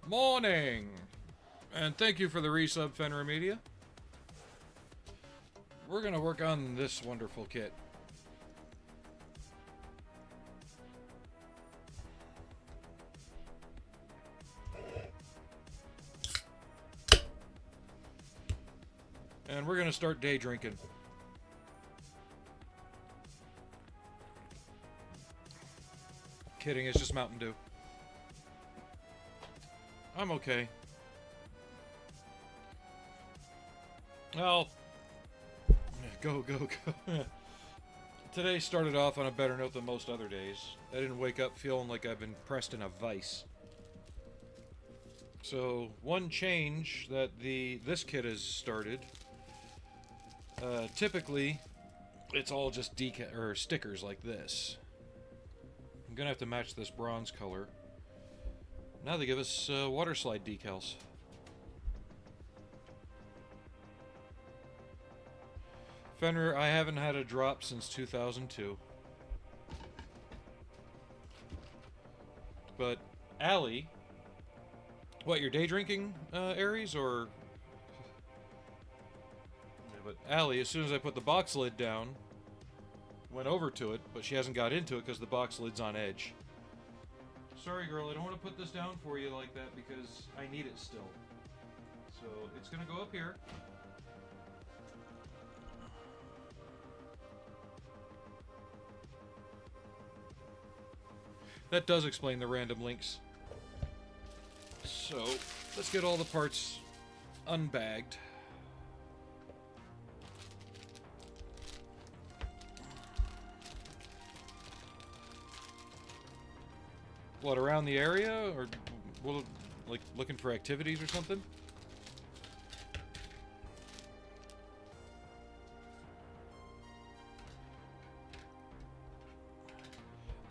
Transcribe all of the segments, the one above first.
Morning! And thank you for the resub, Fenrir Media. We're going to work on this wonderful kit. And we're going to start day drinking. Kidding, it's just Mountain Dew. I'm okay. Well, go. Today started off on a better note than most other days. I didn't wake up feeling like I've been pressed in a vice. So, one change that this kit has started, typically, it's all just stickers like this. I'm gonna have to match this bronze color. Now they give us water slide decals. Fenrir, I haven't had a drop since 2002. But Allie, what, your day drinking Aries, or? Yeah, but Allie, as soon as I put the box lid down, went over to it, but she hasn't got into it because the box lid's on edge. Sorry, girl, I don't want to put this down for you like that because I need it still. So it's gonna go up here. That does explain the random links. So, let's get all the parts unbagged. What, around the area? Or, well, like, looking for activities or something?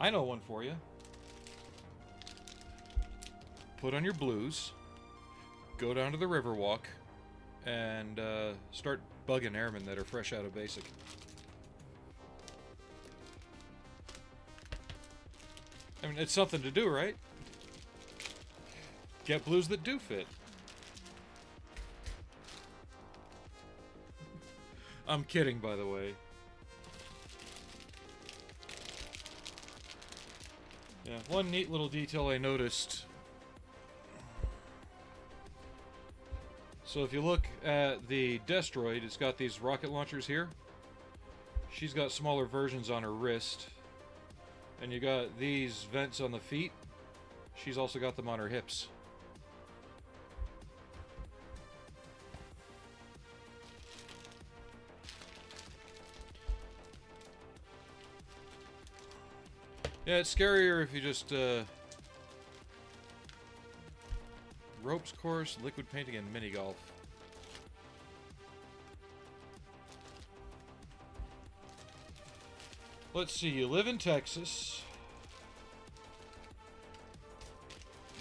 I know one for you. Put on your blues, go down to the Riverwalk, and start bugging airmen that are fresh out of basic. I mean, it's something to do, right? Get blues that do fit. I'm kidding, by the way. Yeah, one neat little detail I noticed. So if you look at the Destroid, it's got these rocket launchers here. She's got smaller versions on her wrist. And you got these vents on the feet. She's also got them on her hips. Yeah, it's scarier if you just, ropes course, liquid painting, and mini golf. Let's see, you live in Texas.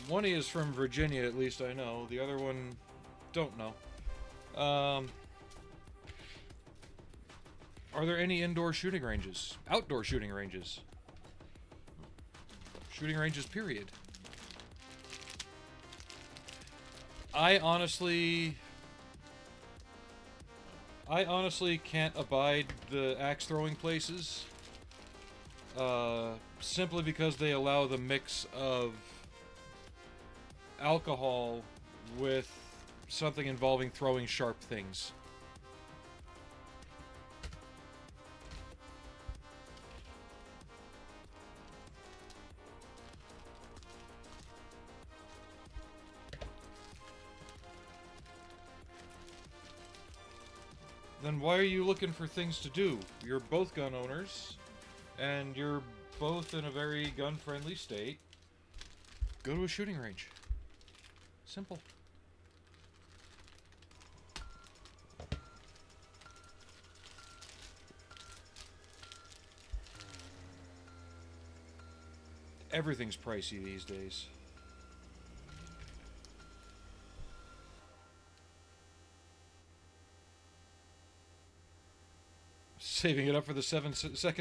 One is from Virginia, at least I know. The other one, don't know. Are there any indoor shooting ranges? Outdoor shooting ranges? Shooting ranges, period. I honestly can't abide the axe throwing places, simply because they allow the mix of alcohol with something involving throwing sharp things. Then why are you looking for things to do? You're both gun owners, and you're both in a very gun-friendly state. Go to a shooting range. Simple. Everything's pricey these days. Saving it up for the Second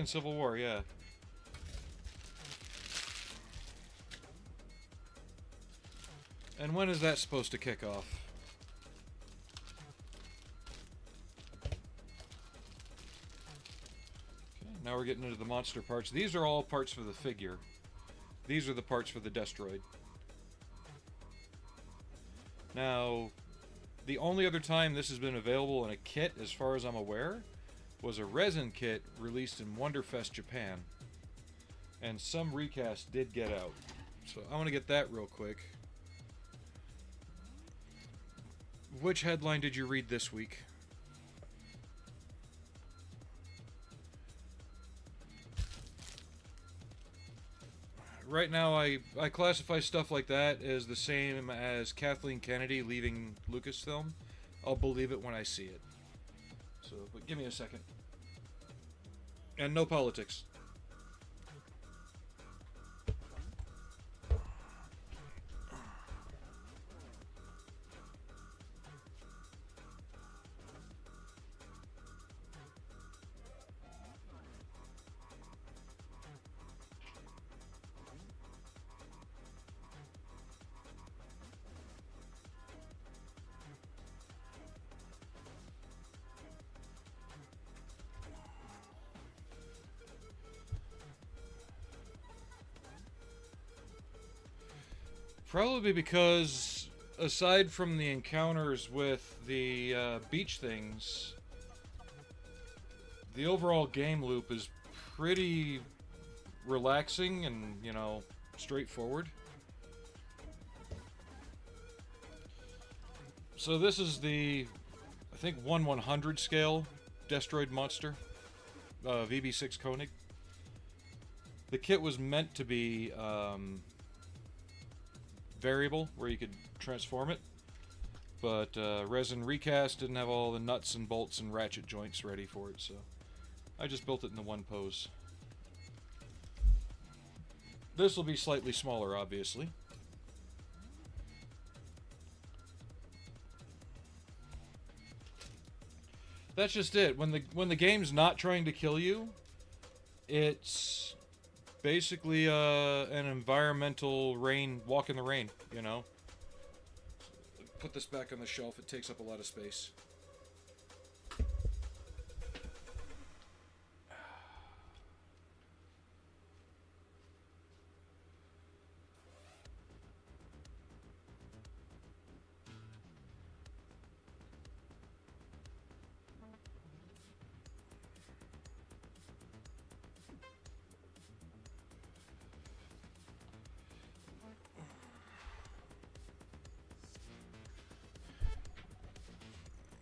Civil War, yeah. And when is that supposed to kick off? Okay, now we're getting into the monster parts. These are all parts for the figure. These are the parts for the Destroid. Now, the only other time this has been available in a kit, as far as I'm aware, was a resin kit released in Wonderfest Japan. And some recast did get out. So I want to get that real quick. Which headline did you read this week? Right now, I classify stuff like that as the same as Kathleen Kennedy leaving Lucasfilm. I'll believe it when I see it. So, but give me a second. And no politics. Probably because, aside from the encounters with the beach things, the overall game loop is pretty relaxing and, you know, straightforward. So this is the, I think, 1/100 scale Destroid monster, VB6 Konig. The kit was meant to be variable, where you could transform it, but resin recast didn't have all the nuts and bolts and ratchet joints ready for it, so I just built it in the one pose. This will be slightly smaller, obviously. That's just it. When the game's not trying to kill you, it's basically an environmental walk in the rain, you know. Put this back on the shelf, it takes up a lot of space.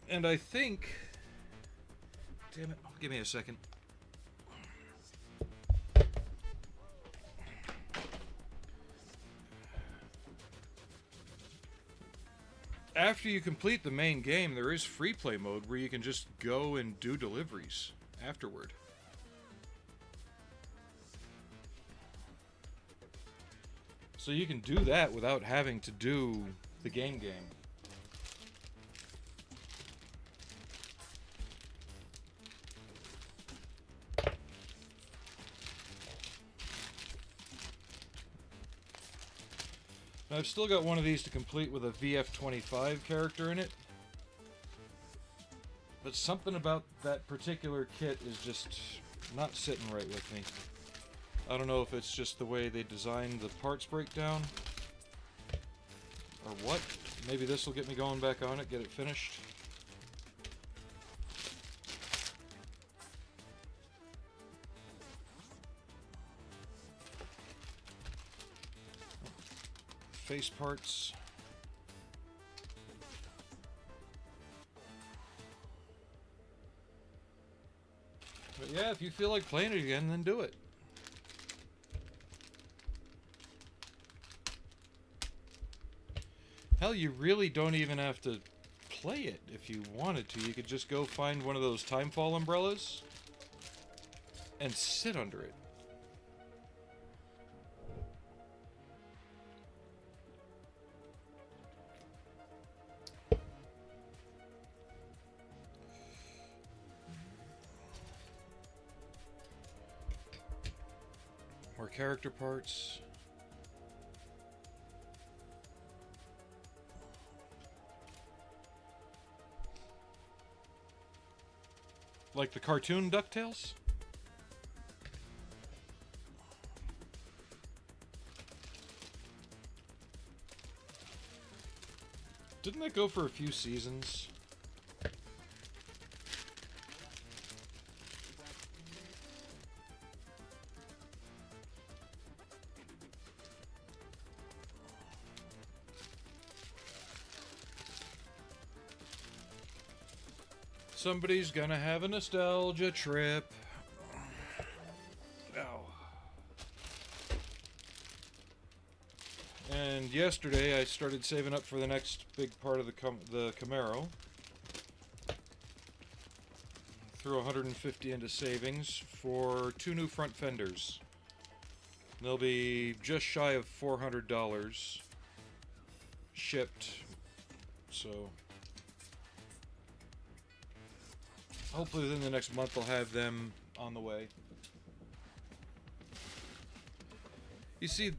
And I think... Damn it, give me a second. After you complete the main game, there is free play mode where you can just go and do deliveries afterward. So you can do that without having to do the game. I've still got one of these to complete with a VF25 character in it. But something about that particular kit is just not sitting right with me. I don't know if it's just the way they designed the parts breakdown, or what. Maybe this will get me going back on it, get it finished. Face parts. But yeah, if you feel like playing it again, then do it. Hell, you really don't even have to play it if you wanted to. You could just go find one of those timefall umbrellas and sit under it. More character parts. Like the cartoon DuckTales? Didn't that go for a few seasons? Somebody's gonna have a nostalgia trip. Ow. And yesterday I started saving up for the next big part of the Camaro. Threw 150 into savings for 2 new front fenders. They'll be just shy of $400 shipped. So hopefully within the next month I'll have them on the way. You see,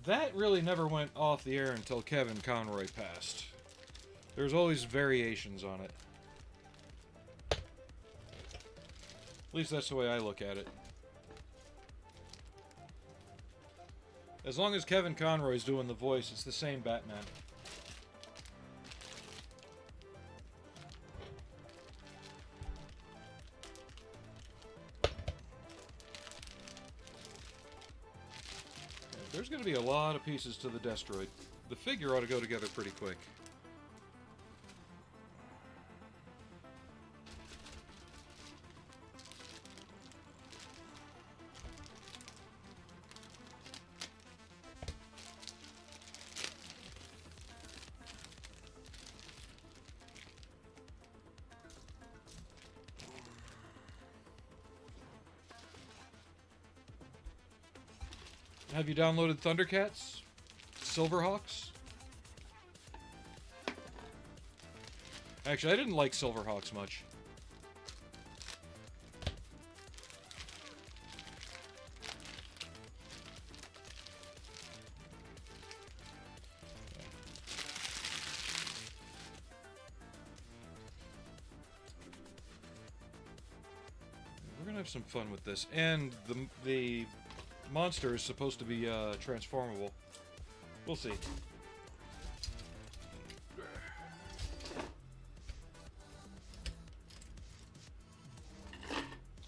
that really never went off the air until Kevin Conroy passed. There's always variations on it. At least that's the way I look at it. As long as Kevin Conroy's doing the voice, it's the same Batman. There's going to be a lot of pieces to the Destroid. The figure ought to go together pretty quick. Have you downloaded Thundercats? Silverhawks? Actually, I didn't like Silverhawks much. We're gonna have some fun with this, and the monster is supposed to be transformable. We'll see.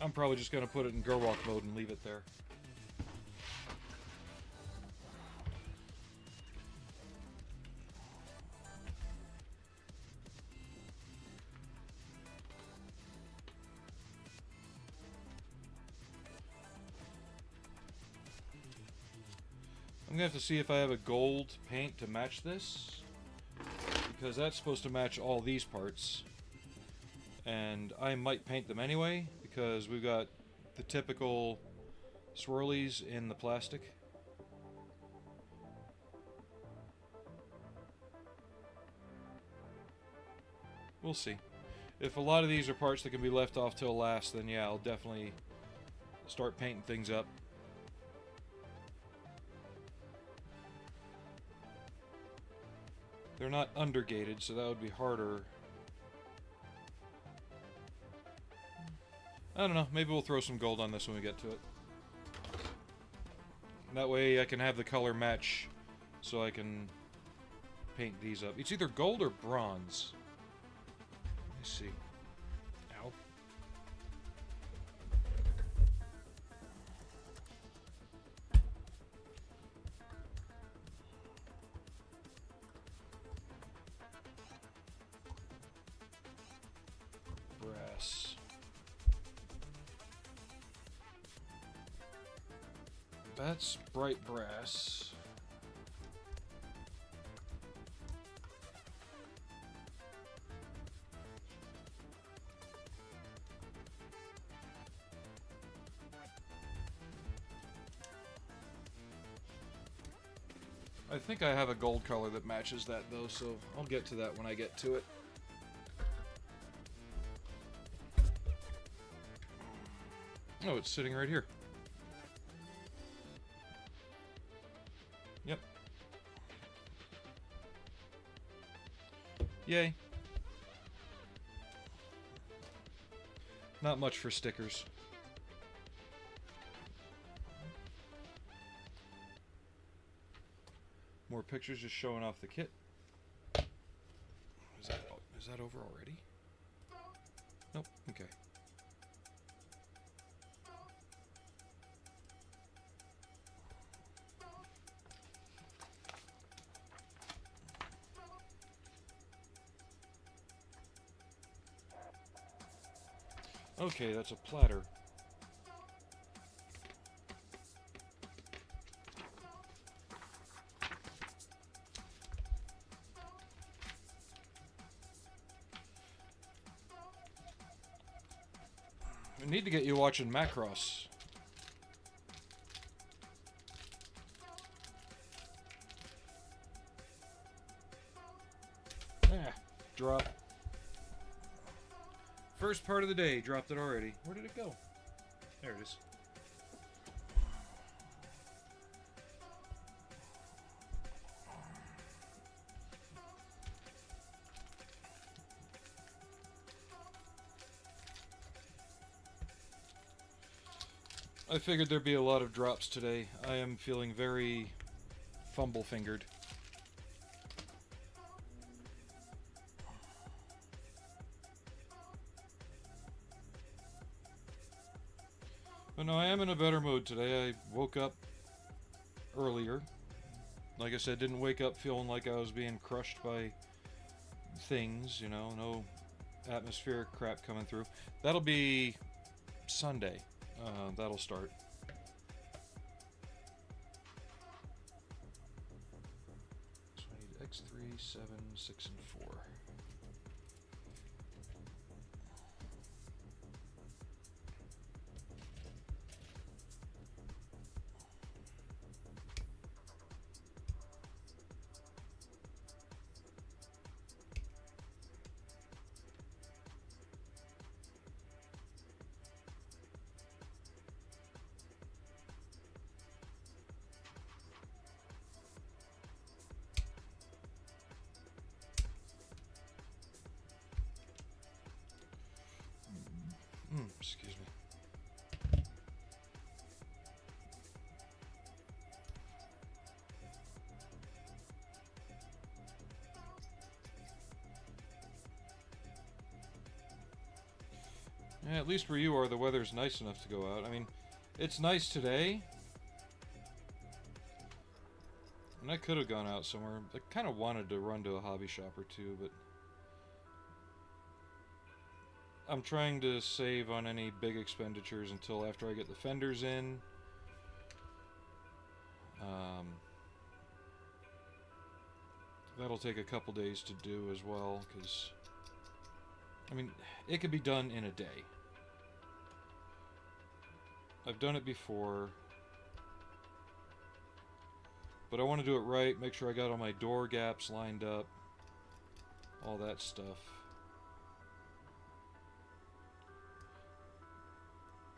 I'm probably just going to put it in Gerwalk mode and leave it there. I'm going to have to see if I have a gold paint to match this, because that's supposed to match all these parts. And I might paint them anyway, because we've got the typical swirlies in the plastic. We'll see. If a lot of these are parts that can be left off till last, then yeah, I'll definitely start painting things up. They're not undergated, so that would be harder. I don't know, maybe we'll throw some gold on this when we get to it. That way I can have the color match, so I can paint these up. It's either gold or bronze. Let me see. Ow. Brass. That's bright brass. I think I have a gold color that matches that though, so I'll get to that when I get to it. Oh, it's sitting right here. Yep. Yay. Not much for stickers. More pictures just showing off the kit. Is that over already? Nope. Okay. Okay, that's a platter. I need to get you watching Macross. Drop. First part of the day, dropped it already. Where did it go? There it is. I figured there'd be a lot of drops today. I am feeling very fumble-fingered. But no, I am in a better mood today. I woke up earlier. Like I said, didn't wake up feeling like I was being crushed by things, you know, no atmospheric crap coming through. That'll be Sunday. That'll start. So I need X3, 7, 6, and 4. Excuse me. Yeah, at least where you are, the weather's nice enough to go out. I mean, it's nice today. And I could have gone out somewhere. I kind of wanted to run to a hobby shop or two, but I'm trying to save on any big expenditures until after I get the fenders in. That'll take a couple days to do as well, because, I mean, it could be done in a day. I've done it before, but I want to do it right, make sure I got all my door gaps lined up, all that stuff.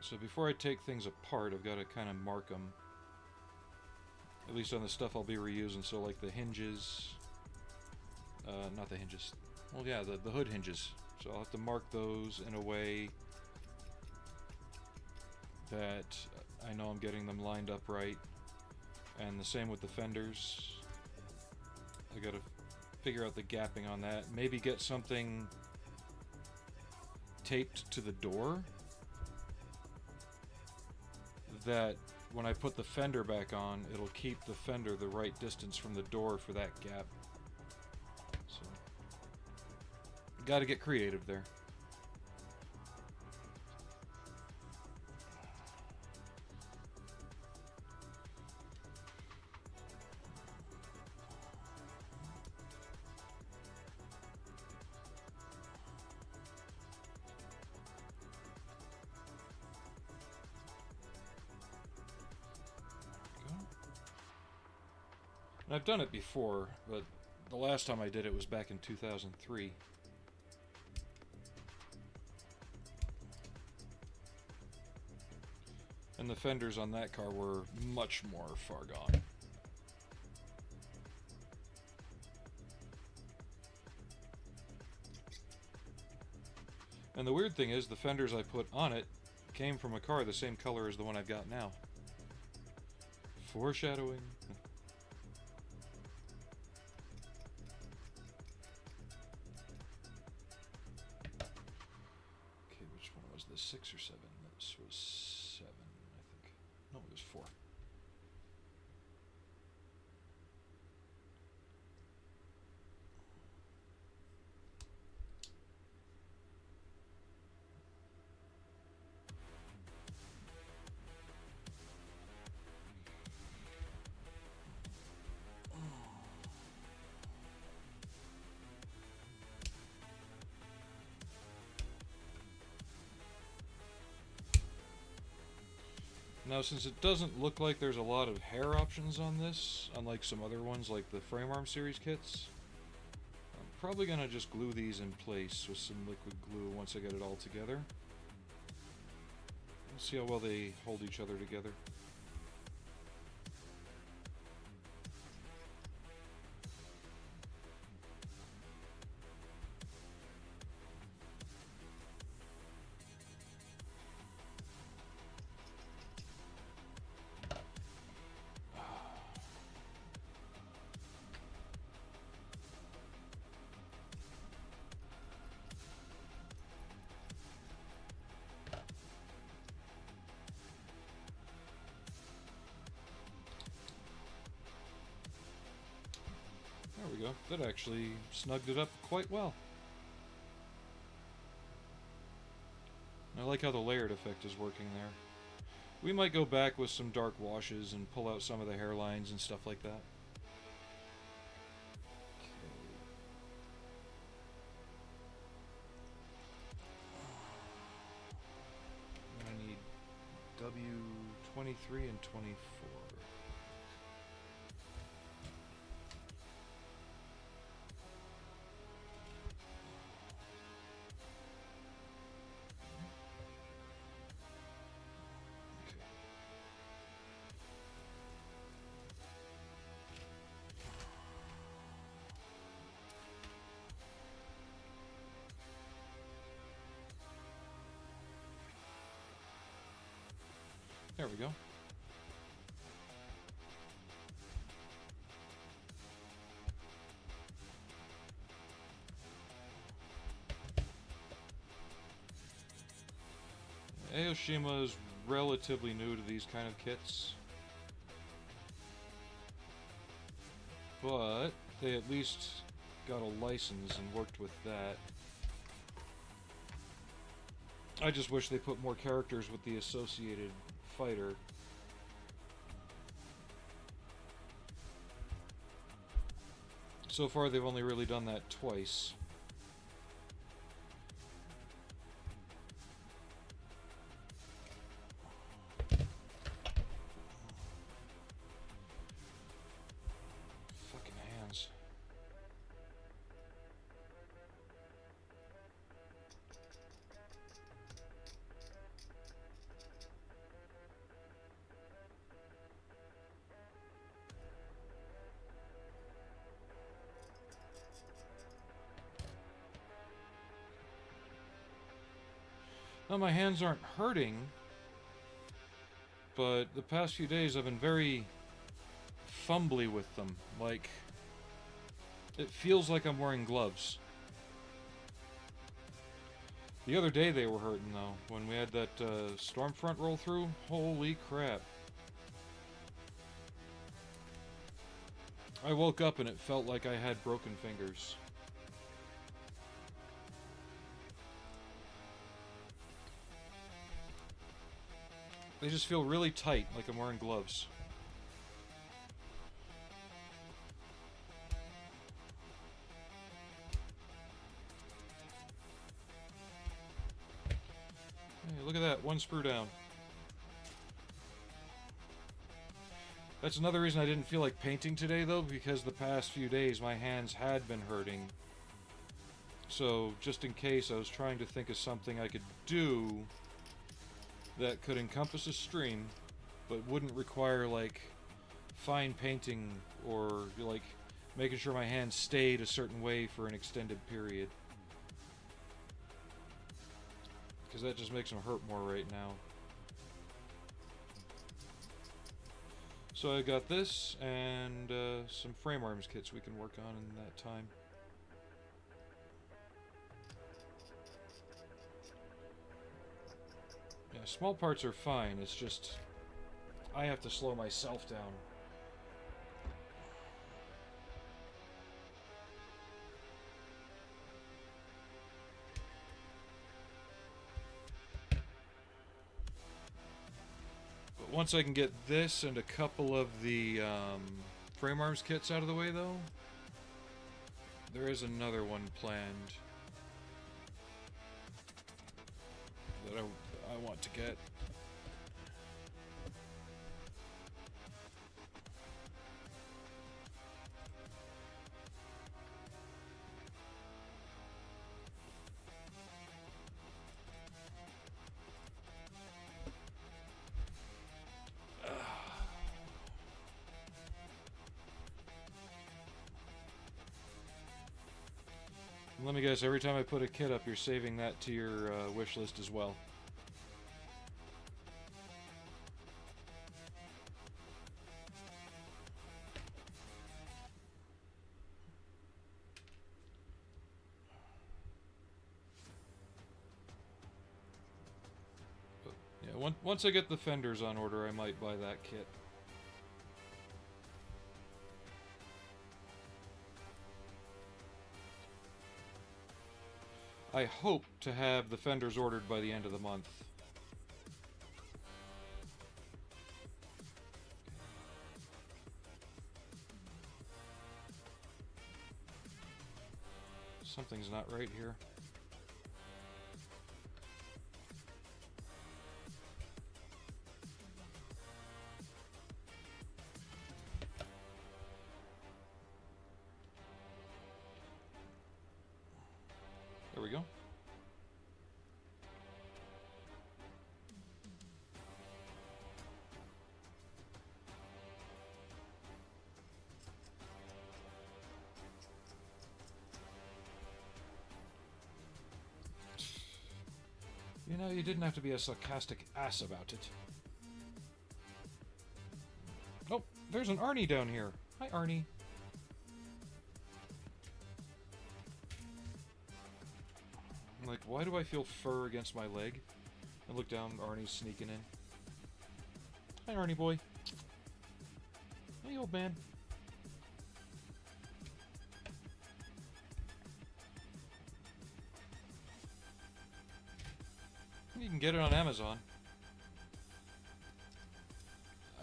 So before I take things apart, I've got to kind of mark them. At least on the stuff I'll be reusing. So like the hinges. Not the hinges. Well, yeah, the hood hinges. So I'll have to mark those in a way that I know I'm getting them lined up right. And the same with the fenders. I got to figure out the gapping on that. Maybe get something taped to the door, that when I put the fender back on, it'll keep the fender the right distance from the door for that gap. So, gotta get creative there. And I've done it before, but the last time I did it was back in 2003. And the fenders on that car were much more far gone. And the weird thing is, the fenders I put on it came from a car the same color as the one I've got now. Foreshadowing. Okay, which one was this? 6 or 7? This was 7, I think. No, it was 4. Now, since it doesn't look like there's a lot of hair options on this, unlike some other ones like the Frame Arm series kits, I'm probably going to just glue these in place with some liquid glue once I get it all together. We'll see how well they hold each other together. There we go. That actually snugged it up quite well. I like how the layered effect is working there. We might go back with some dark washes and pull out some of the hairlines and stuff like that. I need W23 and 24. There we go. Aoshima is relatively new to these kind of kits, but they at least got a license and worked with that. I just wish they put more characters with the associated fighter. So far they've only really done that twice. Fucking hands. Now, my hands aren't hurting, but the past few days I've been very fumbly with them. Like, it feels like I'm wearing gloves. The other day they were hurting, though, when we had that storm front roll through. Holy crap. I woke up and it felt like I had broken fingers. They just feel really tight, like I'm wearing gloves. Hey, look at that, one screw down. That's another reason I didn't feel like painting today, though, because the past few days my hands had been hurting. So, just in case, I was trying to think of something I could do that could encompass a stream, but wouldn't require, like, fine painting or, like, making sure my hands stayed a certain way for an extended period. because that just makes them hurt more right now. So I got this and some frame arms kits we can work on in that time. Yeah, small parts are fine, it's just I have to slow myself down. But once I can get this and a couple of the frame arms kits out of the way though, there is another one planned that I want to get. Let me guess, every time I put a kit up, you're saving that to your wish list as well. But, yeah, once I get the fenders on order, I might buy that kit. I hope to have the fenders ordered by the end of the month. Something's not right here. There we go. You know, you didn't have to be a sarcastic ass about it. Oh, there's an Arnie down here. Hi, Arnie. I'm like, why do I feel fur against my leg? I look down, Arnie's sneaking in. Hi, Arnie boy. Hey, old man. You can get it on Amazon.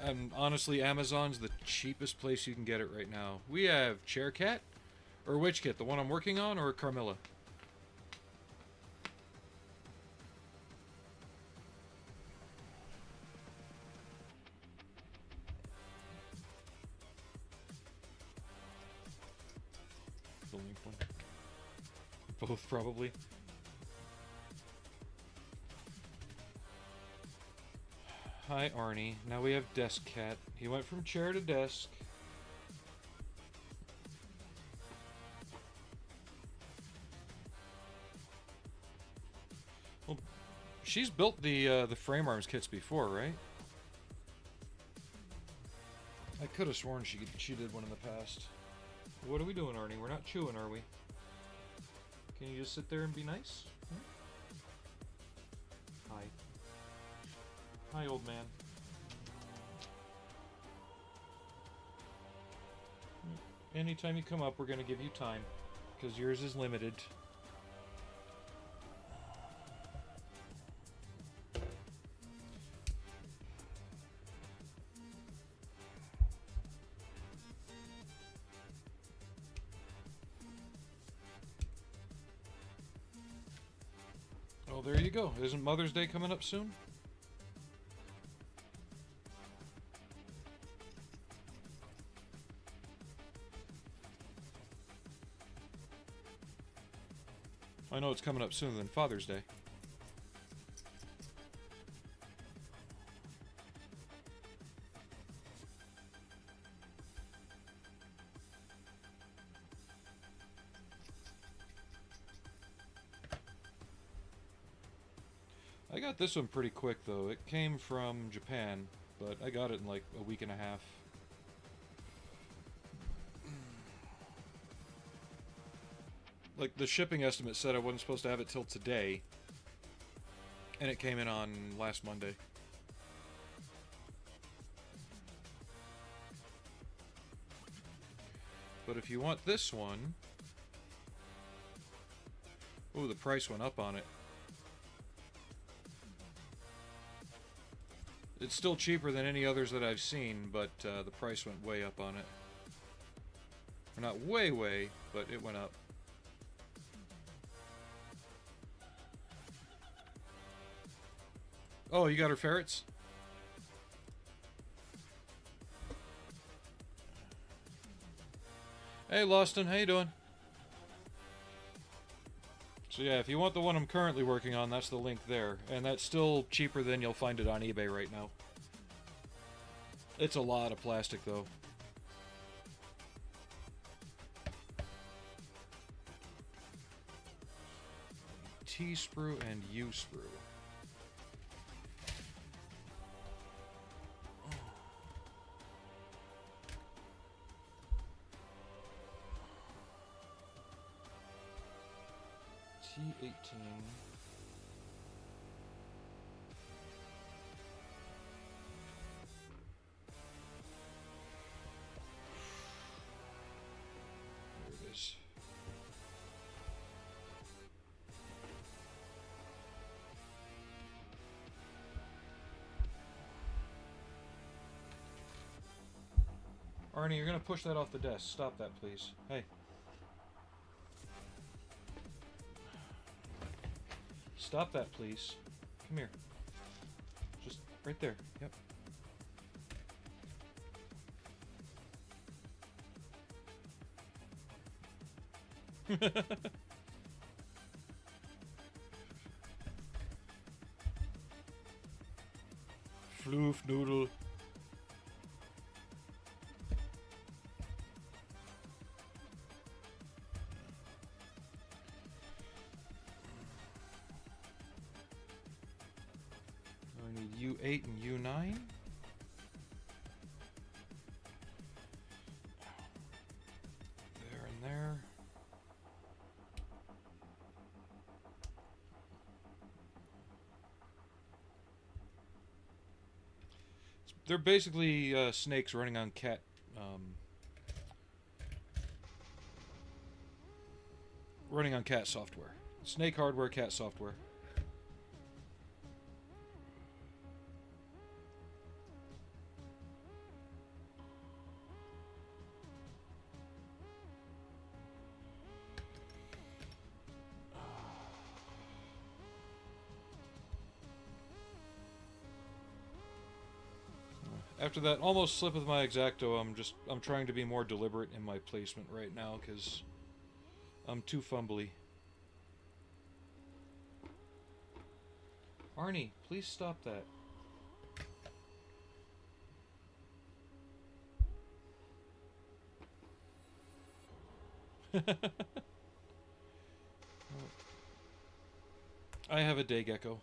And honestly, Amazon's the cheapest place you can get it right now. We have Chair Cat, or which kit? The one I'm working on, or Carmilla? The link one. Both, probably. Hi, Arnie. Now we have Desk Cat. He went from chair to desk. Well, she's built the frame arms kits before, right? I could have sworn she did one in the past. What are we doing, Arnie? We're not chewing, are we? Can you just sit there and be nice? Hi. Hi, old man. Anytime you come up, we're going to give you time, because yours is limited. Oh, there you go. Isn't Mother's Day coming up soon? I know it's coming up sooner than Father's Day. I got this one pretty quick, though. It came from Japan, but I got it in like a week and a half. Like, the shipping estimate said I wasn't supposed to have it till today, and it came in on last Monday. But if you want this one... Ooh, the price went up on it. It's still cheaper than any others that I've seen, but the price went way up on it. Or not way, but it went up. Oh, you got her ferrets? Hey, Loston, how you doing? So yeah, if you want the one I'm currently working on, that's the link there. And that's still cheaper than you'll find it on eBay right now. It's a lot of plastic, though. T-sprue and U-sprue. T18. There it is. Arnie, you're gonna push that off the desk. Stop that, please. Hey. Stop that, please. Come here. Just right there. Yep. Floof noodle. U8 and U9. There and there. They're basically snakes running on cat. Running on cat software. Snake hardware, cat software. After that almost slip with my X-Acto, I'm trying to be more deliberate in my placement right now because I'm too fumbly. Arnie, please stop that. I have a day gecko.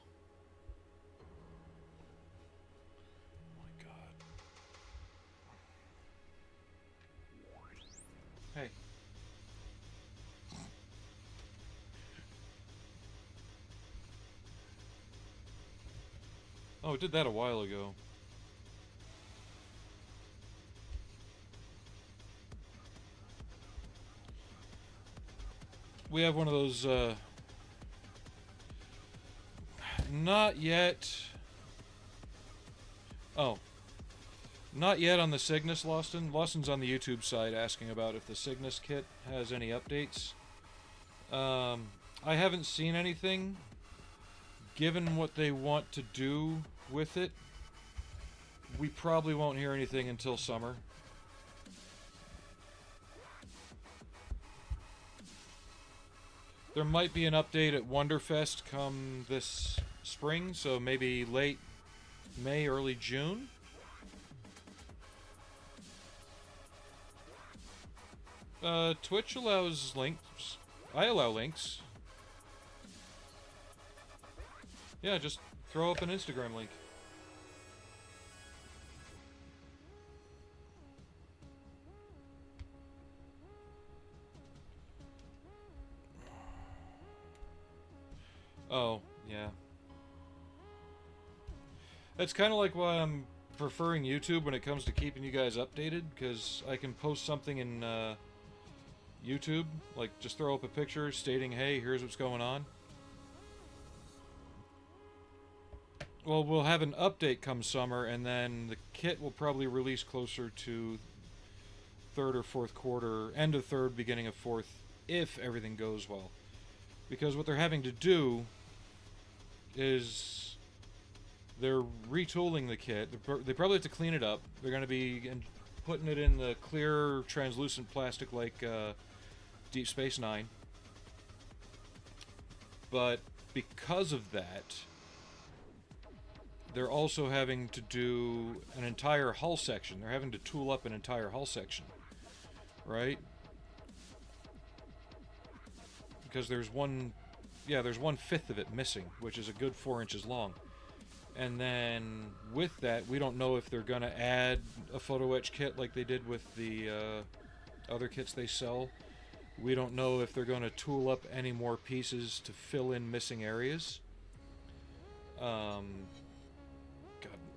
Hey. Oh, it did that a while ago. We have one of those, not yet. Oh. Not yet on the Cygnus, Lawson. Lawson's on the YouTube side asking about if the Cygnus kit has any updates. I haven't seen anything. Given what they want to do with it, we probably won't hear anything until summer. There might be an update at Wonderfest come this spring, so maybe late May, early June. Twitch allows links. I allow links. Yeah, just Throw up an Instagram link. Oh, yeah. That's kind of like why I'm preferring YouTube when it comes to keeping you guys updated, because I can post something in YouTube, like just throw up a picture stating, hey, here's what's going on. Well, we'll have an update come summer, and then the kit will probably release closer to third or fourth quarter, end of third, beginning of fourth, if everything goes well. Because what they're having to do is they're retooling the kit. They probably have to clean it up. They're going to be putting it in the clear, translucent plastic like Deep Space Nine. But because of that, they're also having to do an entire hull section. They're having to tool up an entire hull section, right? Because there's 1/5 of it missing, which is a good 4 inches long. And then with that, we don't know if they're going to add a photo etch kit like they did with the other kits they sell. We don't know if they're going to tool up any more pieces to fill in missing areas. God,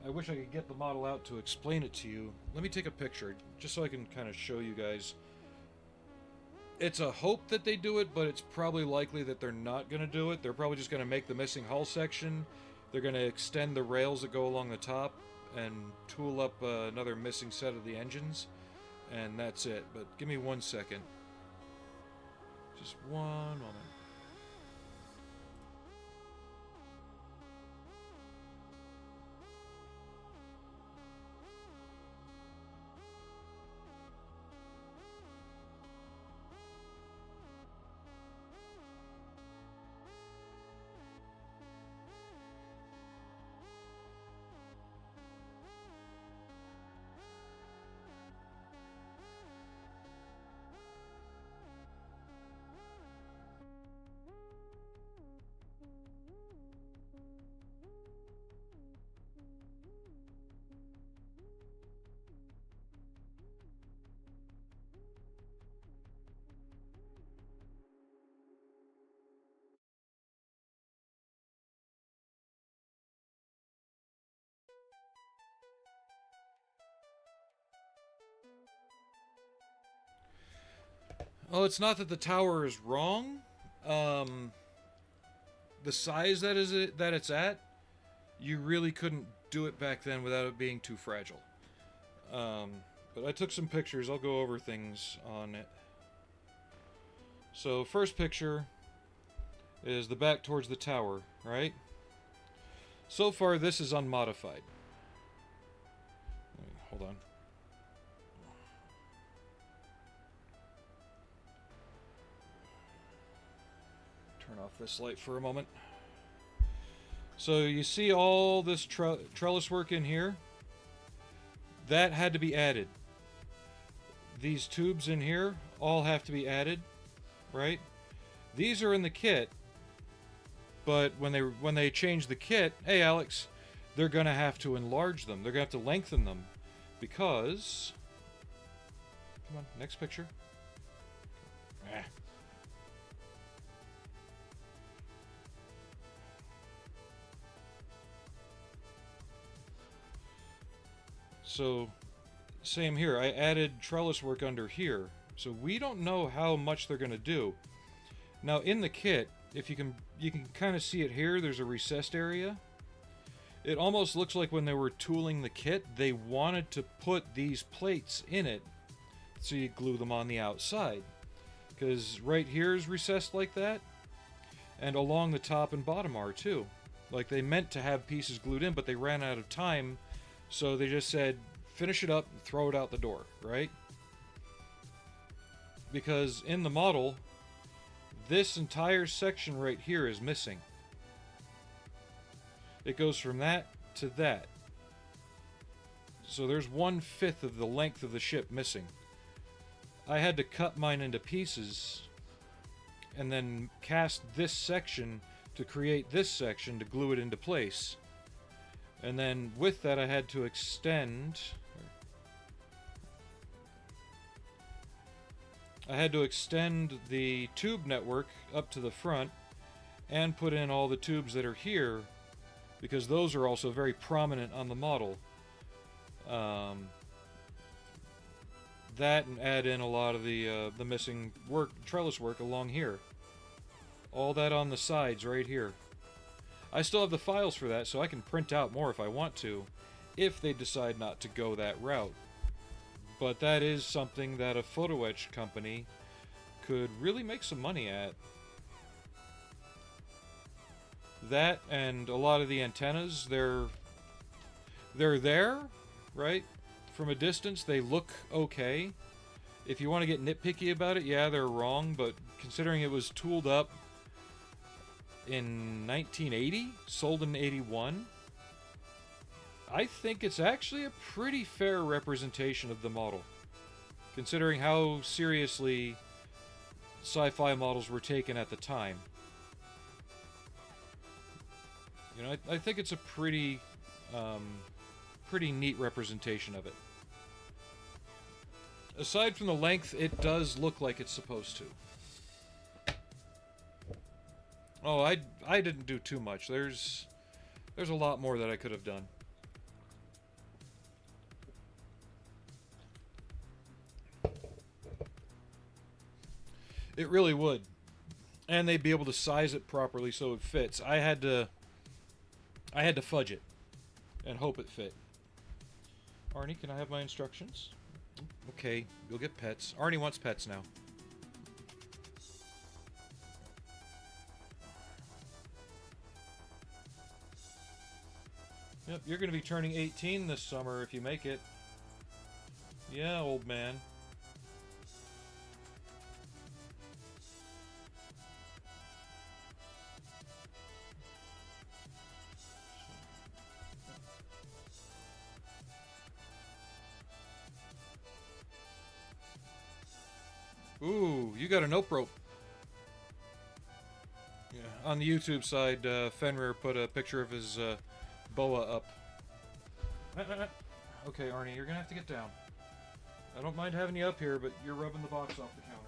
I wish I could get the model out to explain it to you. Let me take a picture, just so I can kind of show you guys. It's a hope that they do it, but it's probably likely that they're not going to do it. They're probably just going to make the missing hull section. They're going to extend the rails that go along the top and tool up another missing set of the engines. And that's it. But give me 1 second. Just one moment. Oh, it's not that the tower is wrong. The size that it's at, you really couldn't do it back then without it being too fragile. But I took some pictures. I'll go over things on it. So first picture is the back towards the tower, right? So far, this is unmodified. Hold on. Turn off this light for a moment. So you see all this trellis work in here? That had to be added. These tubes in here all have to be added, right? These are in the kit, but when they change the kit, hey Alex, they're going to have to enlarge them. They're going to have to lengthen them because... Come on, next picture. So, same here. I added trellis work under here. So we don't know how much they're going to do. Now in the kit, if you can kind of see it here, there's a recessed area. It almost looks like when they were tooling the kit, they wanted to put these plates in it so you glue them on the outside. Because right here is recessed like that, and along the top and bottom are too. Like they meant to have pieces glued in, but they ran out of time, so they just said, finish it up and throw it out the door, right? Because in the model, this entire section right here is missing. It goes from that to that. So there's 1/5 of the length of the ship missing. I had to cut mine into pieces and then cast this section to create this section to glue it into place. And then with that, I had to extend... the tube network up to the front and put in all the tubes that are here, because those are also very prominent on the model. That, and add in a lot of the missing trellis work along here. All that on the sides right here. I still have the files for that, so I can print out more if I want to, if they decide not to go that route. But that is something that a photo etch company could really make some money at. That, and a lot of the antennas, they're there, right? From a distance, they look okay. If you want to get nitpicky about it, yeah, they're wrong, but considering it was tooled up in 1980, sold in 81, I think it's actually a pretty fair representation of the model, considering how seriously sci-fi models were taken at the time. You know, I think it's a pretty neat representation of it. Aside from the length, it does look like it's supposed to. Oh, I didn't do too much. There's a lot more that I could have done. It really would. And they'd be able to size it properly so it fits. I had to fudge it and hope it fit. Arnie, can I have my instructions? Okay, you'll get pets. Arnie wants pets now. Yep, you're going to be turning 18 this summer if you make it. Yeah, old man. Ooh, you got a nope rope. Yeah, on the YouTube side, Fenrir put a picture of his boa up. Okay, Arnie, you're gonna have to get down. I don't mind having you up here, but you're rubbing the box off the counter.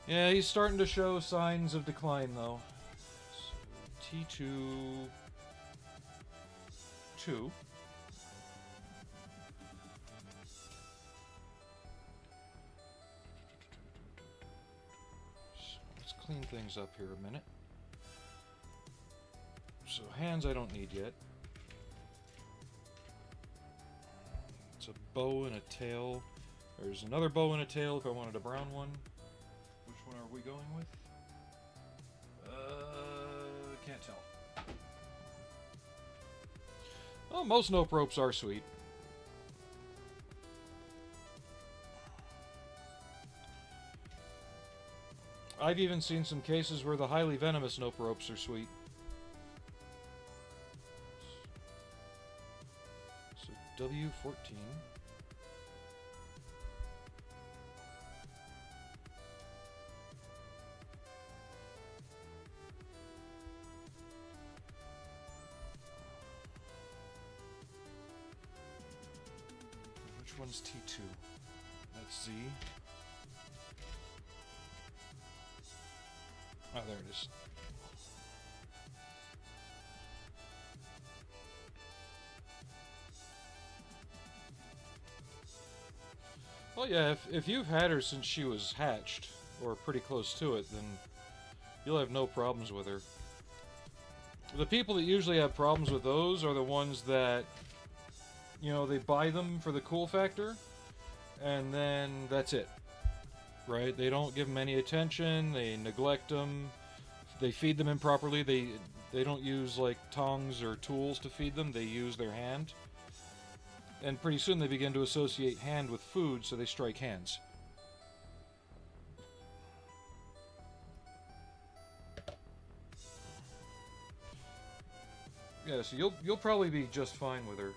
Yeah, he's starting to show signs of decline, though. So, T2... 2. Clean things up here a minute. So hands I don't need yet. It's a bow and a tail. There's another bow and a tail if I wanted a brown one. Which one are we going with? Can't tell. Well, most nope ropes are sweet. I've even seen some cases where the highly venomous nope ropes are sweet. So W14. Which one's T2? That's Z. Oh, there it is. Well, yeah, if you've had her since she was hatched, or pretty close to it, then you'll have no problems with her. The people that usually have problems with those are the ones that, you know, they buy them for the cool factor, and then that's it. Right? They don't give them any attention, they neglect them, they feed them improperly, they don't use like tongs or tools to feed them, they use their hand. And pretty soon they begin to associate hand with food, so they strike hands. Yeah, so you'll probably be just fine with her.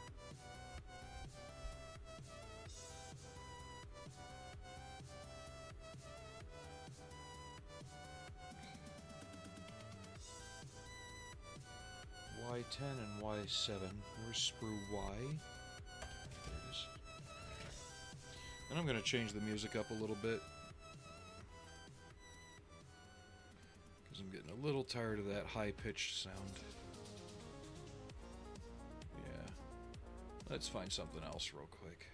Y10 and Y7. Where's sprue Y? There it is. And I'm going to change the music up a little bit, because I'm getting a little tired of that high-pitched sound. Yeah. Let's find something else real quick.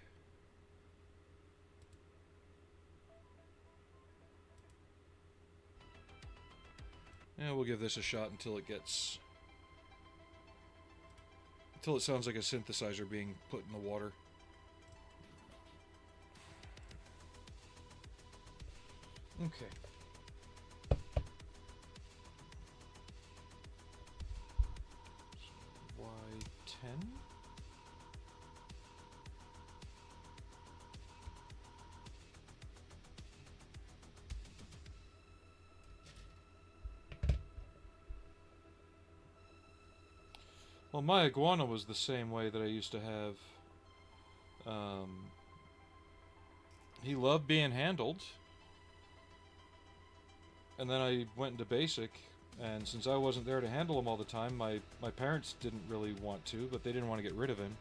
Yeah, we'll give this a shot until it gets... until it sounds like a synthesizer being put in the water. Okay. So Y10. Well, my iguana was the same way that I used to have. He loved being handled. And then I went into basic, and since I wasn't there to handle him all the time, my parents didn't really want to, but they didn't want to get rid of him.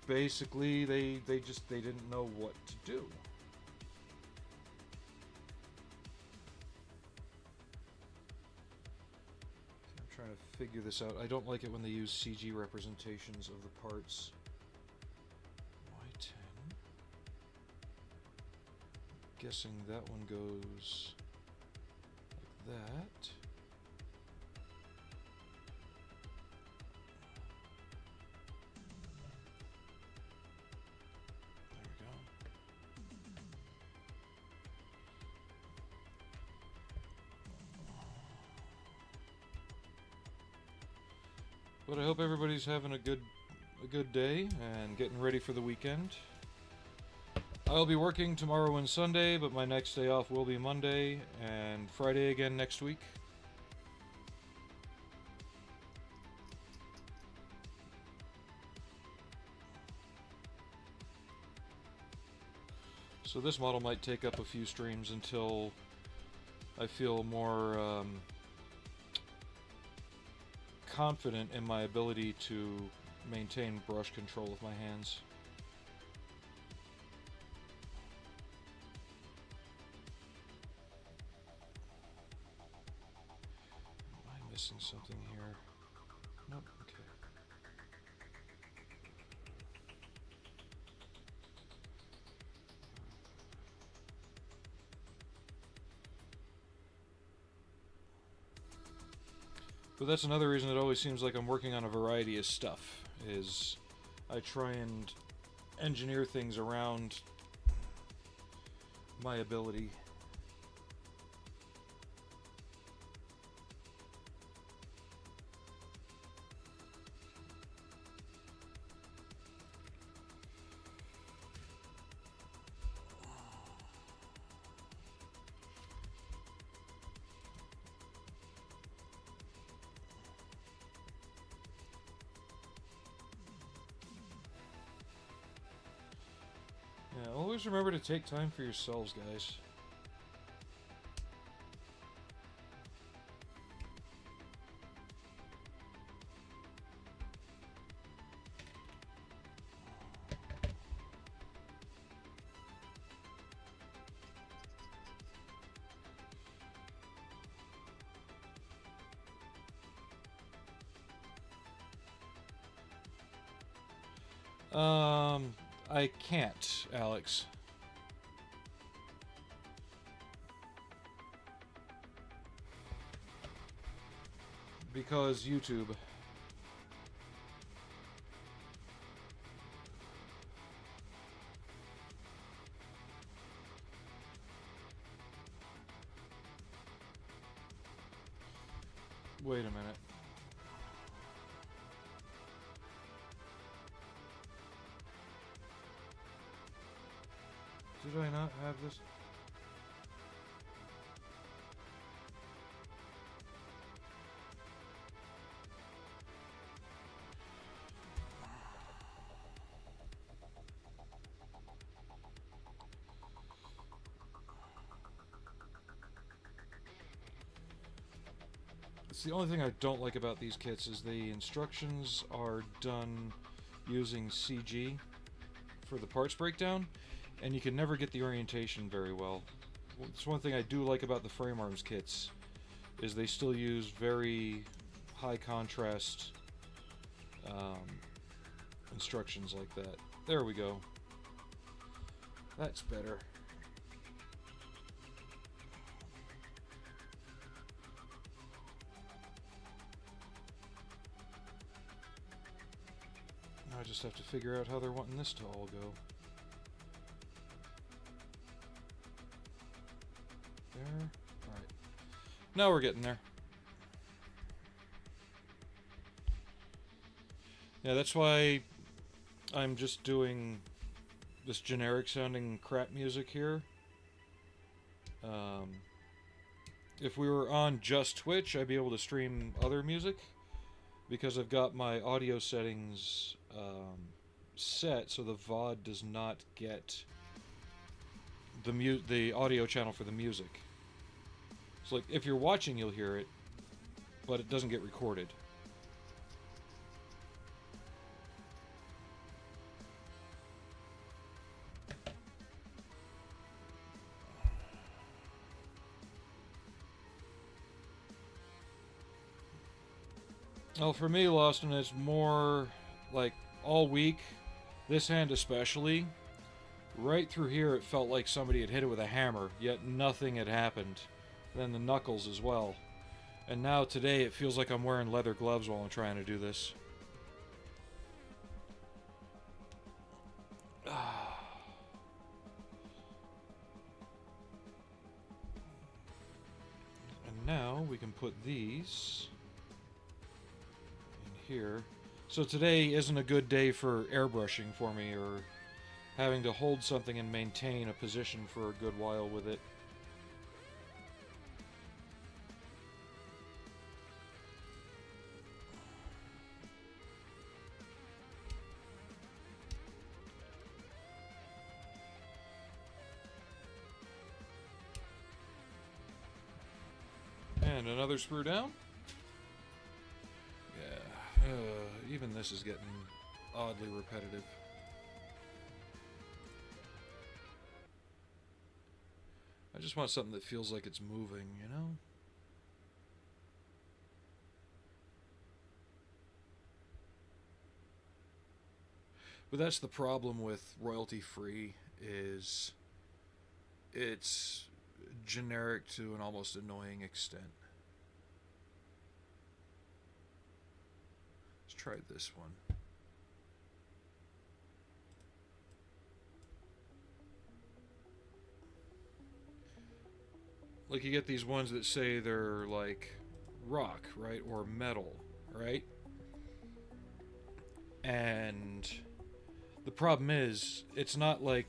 Basically, they didn't know what to do. I'm trying to figure this out. I don't like it when they use CG representations of the parts. Y10. Guessing that one goes like that. There we go. But I hope everybody's having a good day and getting ready for the weekend. I'll be working tomorrow and Sunday, but my next day off will be Monday and Friday again next week. So this model might take up a few streams until I feel more confident in my ability to maintain brush control with my hands. Missing something here. Nope, okay. But that's another reason it always seems like I'm working on a variety of stuff, is I try and engineer things around my ability. Yeah, always remember to take time for yourselves, guys. I can't, Alex. Because YouTube. Wait a minute. Did I not have this? It's the only thing I don't like about these kits is the instructions are done using CG for the parts breakdown, and you can never get the orientation very well. It's one thing I do like about the frame arms kits, is they still use very high contrast instructions like that. There we go. That's better. Now I just have to figure out how they're wanting this to all go. There. Alright. Now we're getting there. Yeah, that's why I'm just doing this generic sounding crap music here. If we were on just Twitch, I'd be able to stream other music, because I've got my audio settings set so the VOD does not get the audio channel for the music. So like, if you're watching, you'll hear it, but it doesn't get recorded. Well, for me, Lawson, it's more like all week, this hand especially, right through here it felt like somebody had hit it with a hammer, yet nothing had happened. Then the knuckles as well. And now today it feels like I'm wearing leather gloves while I'm trying to do this. And now we can put these here. So today isn't a good day for airbrushing for me, or having to hold something and maintain a position for a good while with it. And another screw down. Even this is getting oddly repetitive. I just want something that feels like it's moving, you know? But that's the problem with royalty-free, is it's generic to an almost annoying extent. Try this one. Like, you get these ones that say they're like rock, right, or metal, right? And the problem is, it's not like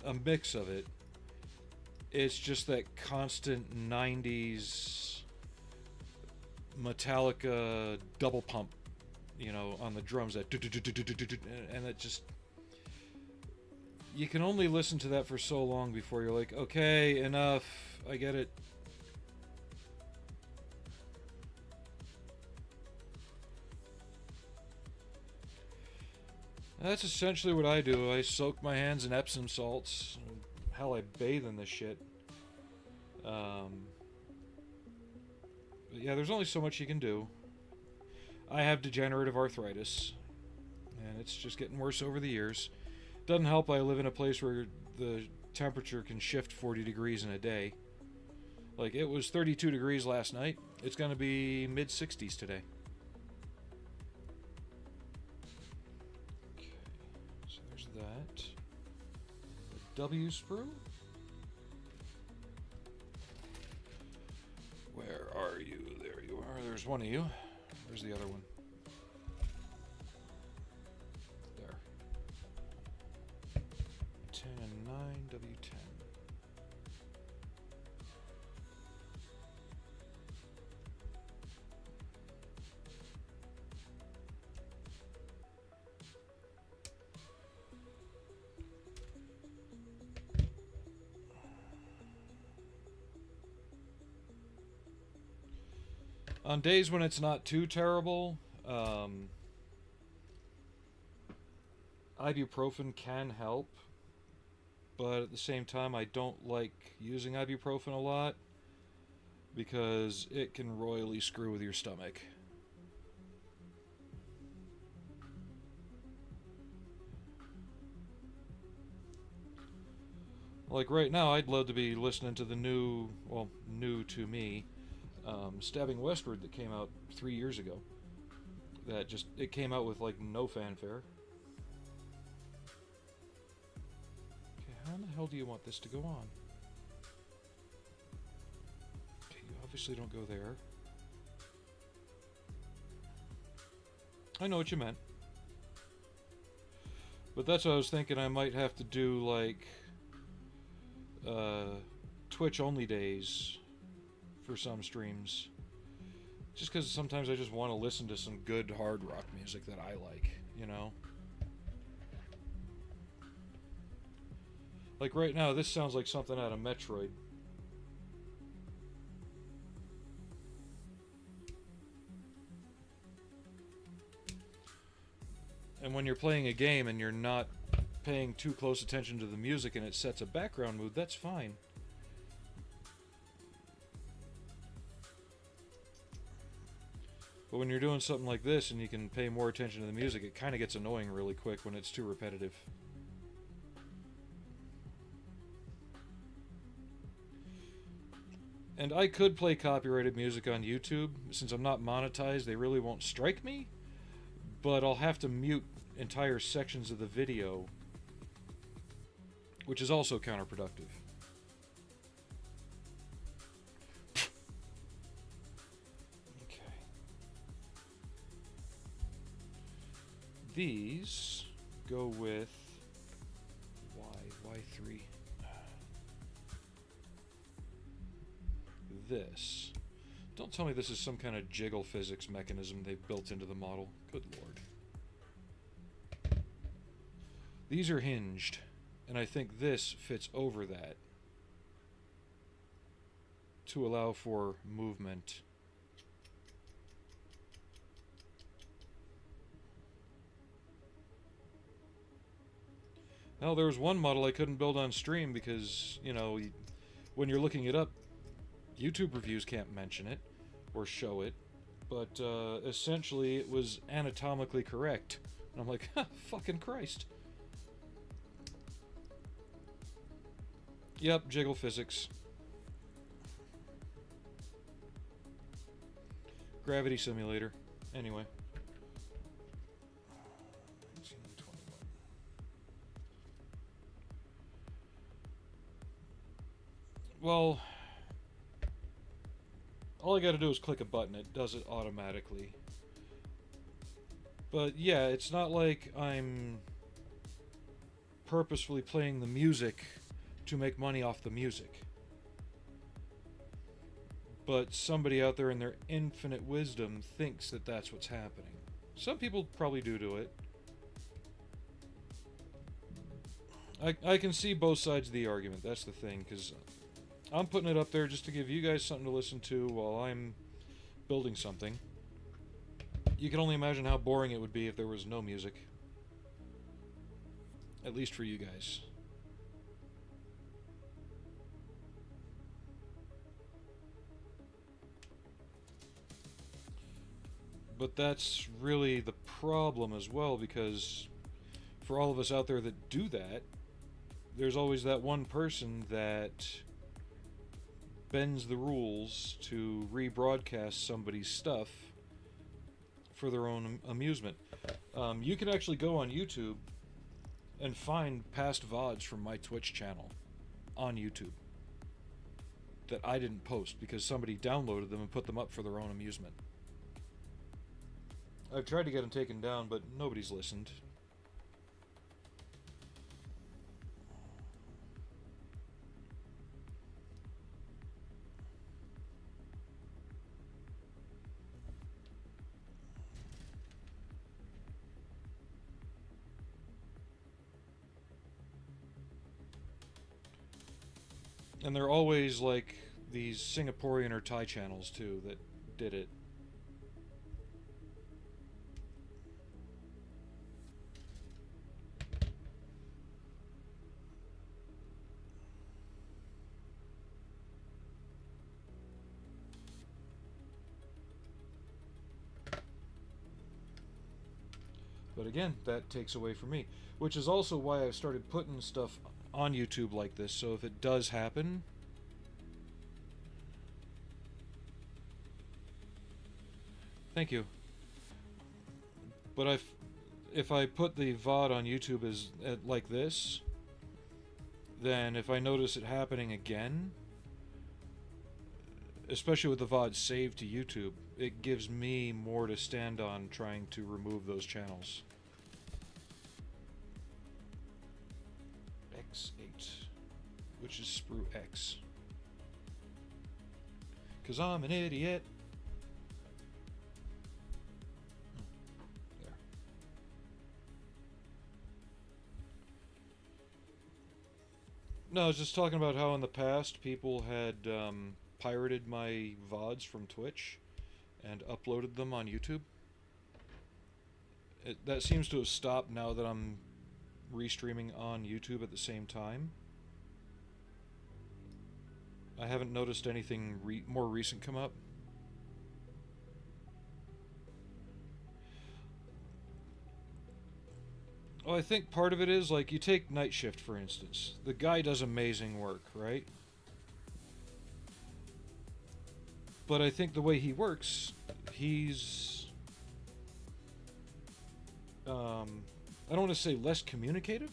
a mix of it. It's just that constant 90s Metallica double pump, you know, on the drums, that and it just, you can only listen to that for so long before you're like, okay, enough, I get it. That's essentially what I do. I soak my hands in Epsom salts. Hell, I bathe in this shit. Yeah, there's only so much you can do. I have degenerative arthritis, and it's just getting worse over the years. Doesn't help I live in a place where the temperature can shift 40 degrees in a day. Like, it was 32 degrees last night. It's going to be mid-60s today. Okay, so there's that. The W sprue. Where are you? There you are. There's one of you. Where's the other one? There. 10 and 9, W10. On days when it's not too terrible, ibuprofen can help, but at the same time, I don't like using ibuprofen a lot because it can royally screw with your stomach. Like right now, I'd love to be listening to the new, well, new to me, Stabbing Westward that came out 3 years ago. That just, it came out with like no fanfare. Okay, how in the hell do you want this to go on? Okay, you obviously don't go there. I know what you meant. But that's what I was thinking. I might have to do like Twitch only days for some streams, just because sometimes I just want to listen to some good hard rock music that I like, you know. Like right now, this sounds like something out of Metroid. And when you're playing a game and you're not paying too close attention to the music and it sets a background mood, that's fine. But when you're doing something like this and you can pay more attention to the music, it kind of gets annoying really quick when it's too repetitive. And I could play copyrighted music on YouTube. Since I'm not monetized, they really won't strike me. But I'll have to mute entire sections of the video, which is also counterproductive. Okay. These go with Y3. This. Don't tell me this is some kind of jiggle physics mechanism they've built into the model. Good lord. These are hinged, and I think this fits over that to allow for movement. Now, there was one model I couldn't build on stream because, you know, when you're looking it up, YouTube reviews can't mention it or show it, but essentially it was anatomically correct. And I'm like, fucking Christ. Yep, jiggle physics. Gravity simulator. Anyway. Well, all I gotta do is click a button, it does it automatically. But yeah, it's not like I'm purposefully playing the music to make money off the music. But somebody out there in their infinite wisdom thinks that that's what's happening. Some people probably do it. I can see both sides of the argument, that's the thing, because I'm putting it up there just to give you guys something to listen to while I'm building something. You can only imagine how boring it would be if there was no music. At least for you guys. But that's really the problem as well, because for all of us out there that do that, there's always that one person that bends the rules to rebroadcast somebody's stuff for their own amusement. You can actually go on YouTube and find past VODs from my Twitch channel on YouTube that I didn't post because somebody downloaded them and put them up for their own amusement. I've tried to get them taken down, but nobody's listened. And they're always like these Singaporean or Thai channels too that did it. But again, that takes away from me, which is also why I've started putting stuff on YouTube like this, so if it does happen... Thank you. But if I put the VOD on YouTube as like this, then if I notice it happening again, especially with the VOD saved to YouTube, it gives me more to stand on trying to remove those channels. X8, which is sprue X. 'Cause I'm an idiot. There. No, I was just talking about how in the past people had pirated my VODs from Twitch and uploaded them on YouTube. That seems to have stopped now that I'm restreaming on YouTube at the same time. I haven't noticed anything more recent come up. Well, I think part of it is, like, you take Night Shift, for instance. The guy does amazing work, right? But I think the way he works, he's... I don't want to say less communicative,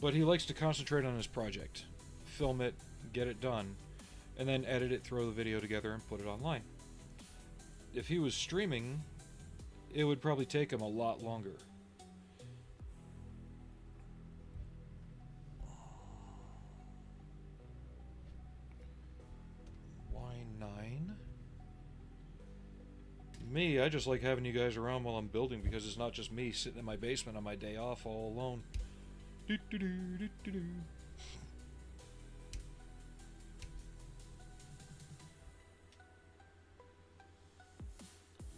but he likes to concentrate on his project. Film it, get it done, and then edit it, throw the video together, and put it online. If he was streaming, it would probably take him a lot longer. Why 9? Me, I just like having you guys around while I'm building because it's not just me sitting in my basement on my day off all alone.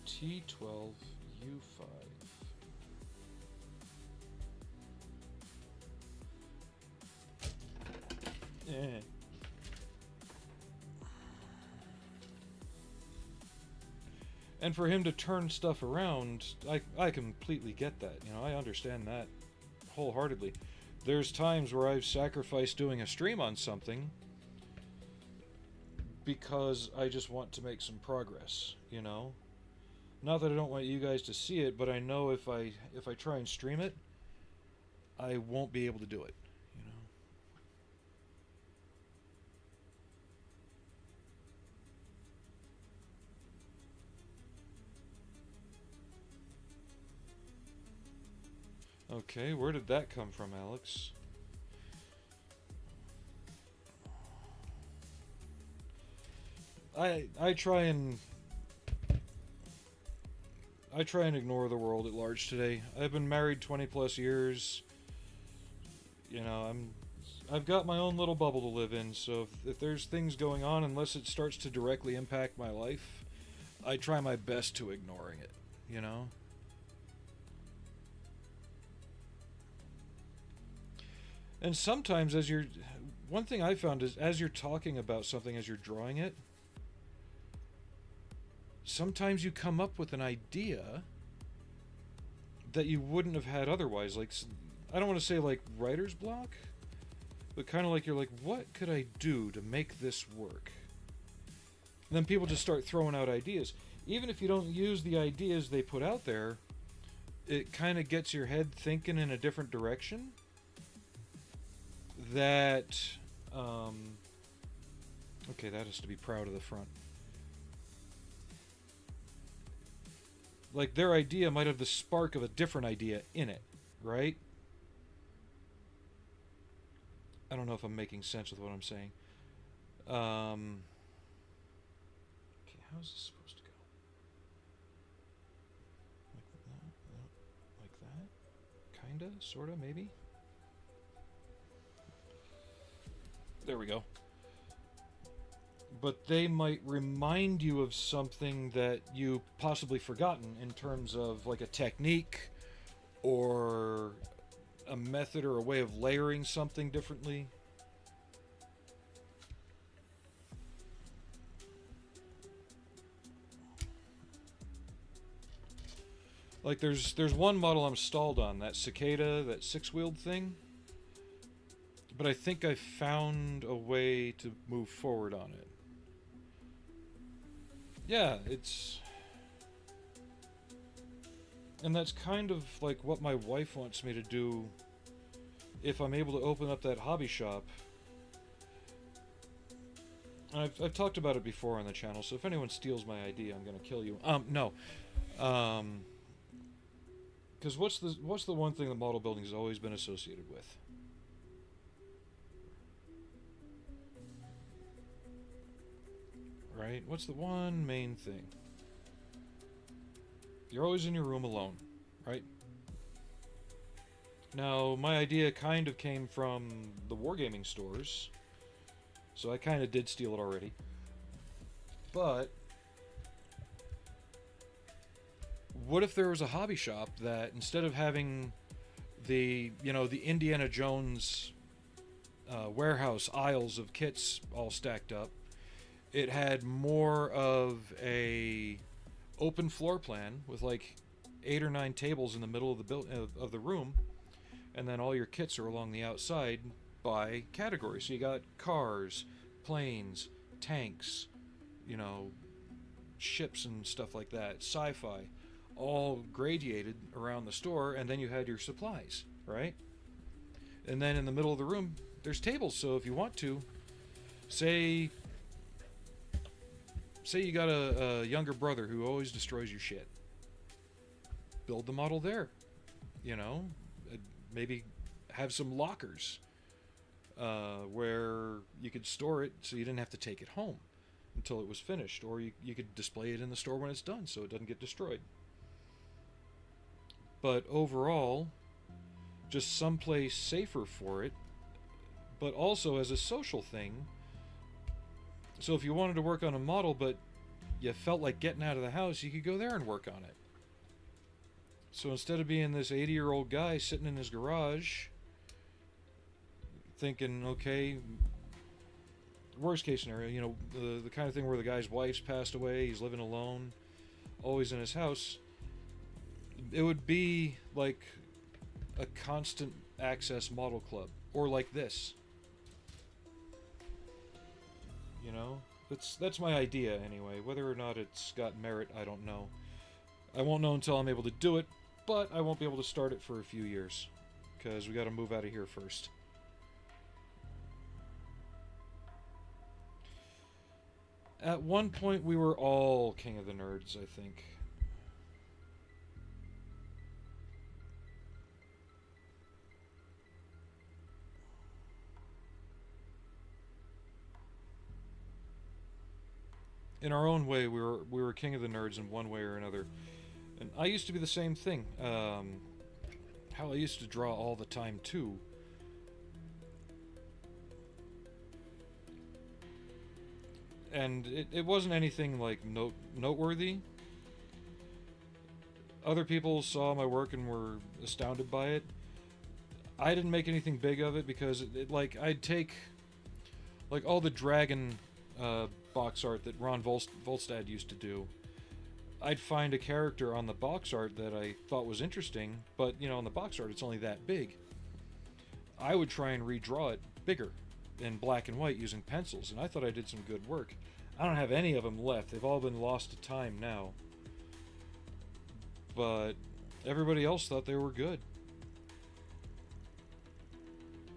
T12 U5. And for him to turn stuff around, I completely get that. You know, I understand that wholeheartedly. There's times where I've sacrificed doing a stream on something because I just want to make some progress, you know? Not that I don't want you guys to see it, but I know if I try and stream it, I won't be able to do it, you know? Okay, where did that come from, Alex? I try and ignore the world at large today. I've been married 20 plus years. You know, I've got my own little bubble to live in, so if there's things going on, unless it starts to directly impact my life, I try my best to ignoring it, you know? And sometimes one thing I found is as you're talking about something, as you're drawing it, sometimes you come up with an idea that you wouldn't have had otherwise. Like, I don't want to say like writer's block, but kind of like you're like, what could I do to make this work? And then people just start throwing out ideas. Even if you don't use the ideas they put out there, it kind of gets your head thinking in a different direction. That, okay, that has to be proud of the front. Like, their idea might have the spark of a different idea in it, right? I don't know if I'm making sense with what I'm saying. Okay, how is this supposed to go? Like that? Kinda? Sorta? Maybe? There we go. But they might remind you of something that you possibly forgotten in terms of like a technique or a method or a way of layering something differently. Like there's one model I'm stalled on, that cicada, that six-wheeled thing. But I think I found a way to move forward on it. Yeah, it's... And that's kind of like what my wife wants me to do if I'm able to open up that hobby shop. And I've talked about it before on the channel, so if anyone steals my idea, I'm gonna kill you. No. Because what's the one thing that model building has always been associated with? Right? What's the one main thing? You're always in your room alone, right? Now, my idea kind of came from the wargaming stores, so I kind of did steal it already. But what if there was a hobby shop that instead of having the, you know, the Indiana Jones warehouse aisles of kits all stacked up, it had more of a open floor plan with like 8 or 9 tables in the middle of the room, and then all your kits are along the outside by category. So you got cars, planes, tanks, you know, ships and stuff like that, sci-fi, all gradiated around the store, and then you had your supplies, right? And then in the middle of the room, there's tables, so if you want to, say you got a younger brother who always destroys your shit. Build the model there, you know? Maybe have some lockers where you could store it so you didn't have to take it home until it was finished, or you could display it in the store when it's done so it doesn't get destroyed. But overall, just someplace safer for it, but also as a social thing. So if you wanted to work on a model but you felt like getting out of the house, you could go there and work on it. So instead of being this 80-year-old guy sitting in his garage thinking, okay, worst case scenario, you know, the kind of thing where the guy's wife's passed away, he's living alone, always in his house, it would be like a constant access model club, or like this. You know, that's my idea anyway. Whether or not it's got merit, I don't know. I won't know until I'm able to do it, but I won't be able to start it for a few years because we got to move out of here first. At one point, we were all King of the Nerds, I think. In our own way, we were King of the Nerds in one way or another. And I used to be the same thing. Hell, I used to draw all the time, too. And it wasn't anything, like, noteworthy. Other people saw my work and were astounded by it. I didn't make anything big of it because, like, I'd take, like, all the dragon box art that Ron Volstad used to do. I'd find a character on the box art that I thought was interesting, but, you know, on the box art it's only that big. I would try and redraw it bigger in black and white using pencils, and I thought I did some good work. I don't have any of them left. They've all been lost to time now. But everybody else thought they were good.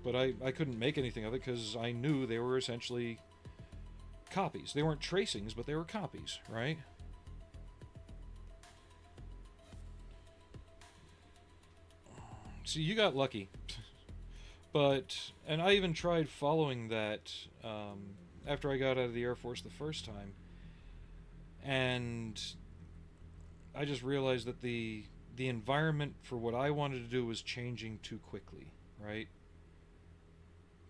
But I couldn't make anything of it because I knew they were essentially copies. They weren't tracings, but they were copies, right? See, you got lucky. And I even tried following that after I got out of the Air Force the first time. And I just realized that the environment for what I wanted to do was changing too quickly, right?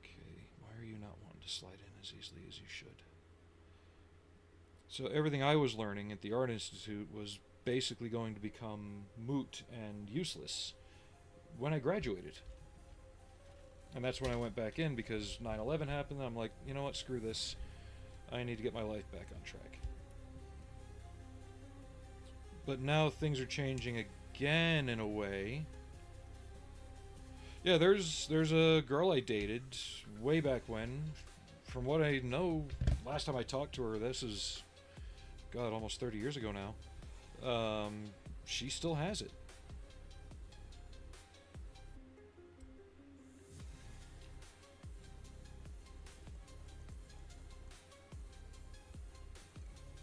Okay, why are you not wanting to slide in as easily as you should? So everything I was learning at the Art Institute was basically going to become moot and useless when I graduated. And that's when I went back in because 9/11 happened, and I'm like, you know what, screw this. I need to get my life back on track. But now things are changing again in a way. Yeah, there's a girl I dated way back when. From what I know, last time I talked to her, this is, God, almost 30 years ago now. She still has it.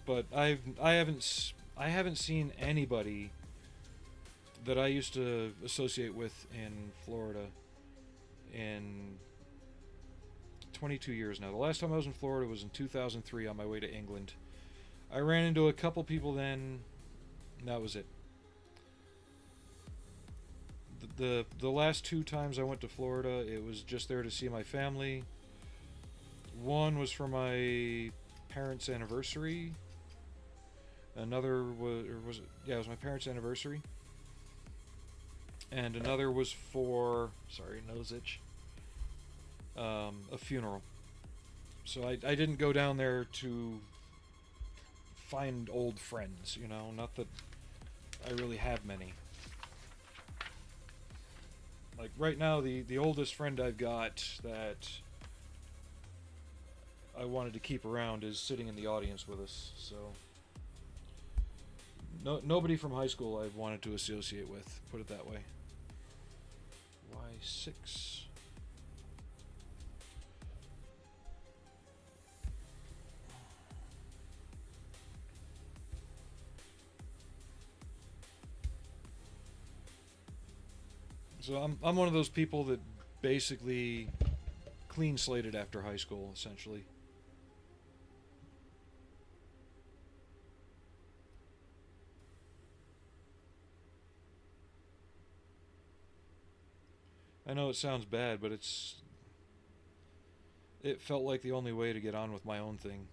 But I haven't seen anybody that I used to associate with in Florida in 22 years now. The last time I was in Florida was in 2003 on my way to England. I ran into a couple people then, and that was it. The last 2 times I went to Florida, it was just there to see my family. One was for my parents' anniversary. Another was, it was my parents' anniversary. And another was for, sorry, nose itch, a funeral. So I didn't go down there to find old friends, you know, not that I really have many. Like right now, the oldest friend I've got that I wanted to keep around is sitting in the audience with us, so nobody from high school I've wanted to associate with, put it that way. Y6. So I'm one of those people that basically clean slated after high school, essentially. I know it sounds bad, but it felt like the only way to get on with my own thing.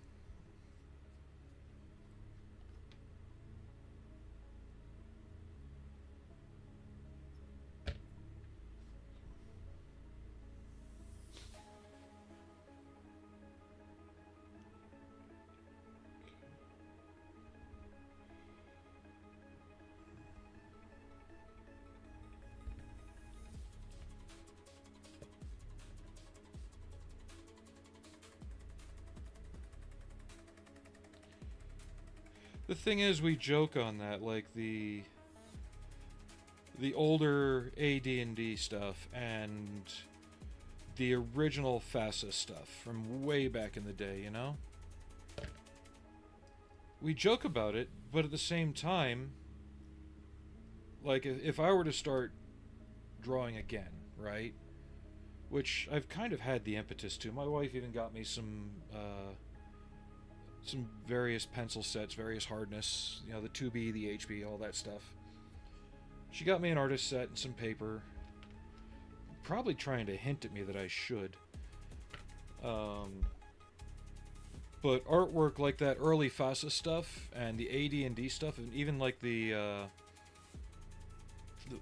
The thing is, we joke on that, like the older AD&D stuff and the original FASA stuff from way back in the day, you know? We joke about it, but at the same time, like if I were to start drawing again, right? Which I've kind of had the impetus to. My wife even got me some various pencil sets, various hardness, you know, the 2B, the HB, all that stuff. She got me an artist set and some paper, probably trying to hint at me that I should. But artwork like that early FASA stuff and the AD&D stuff, and even like the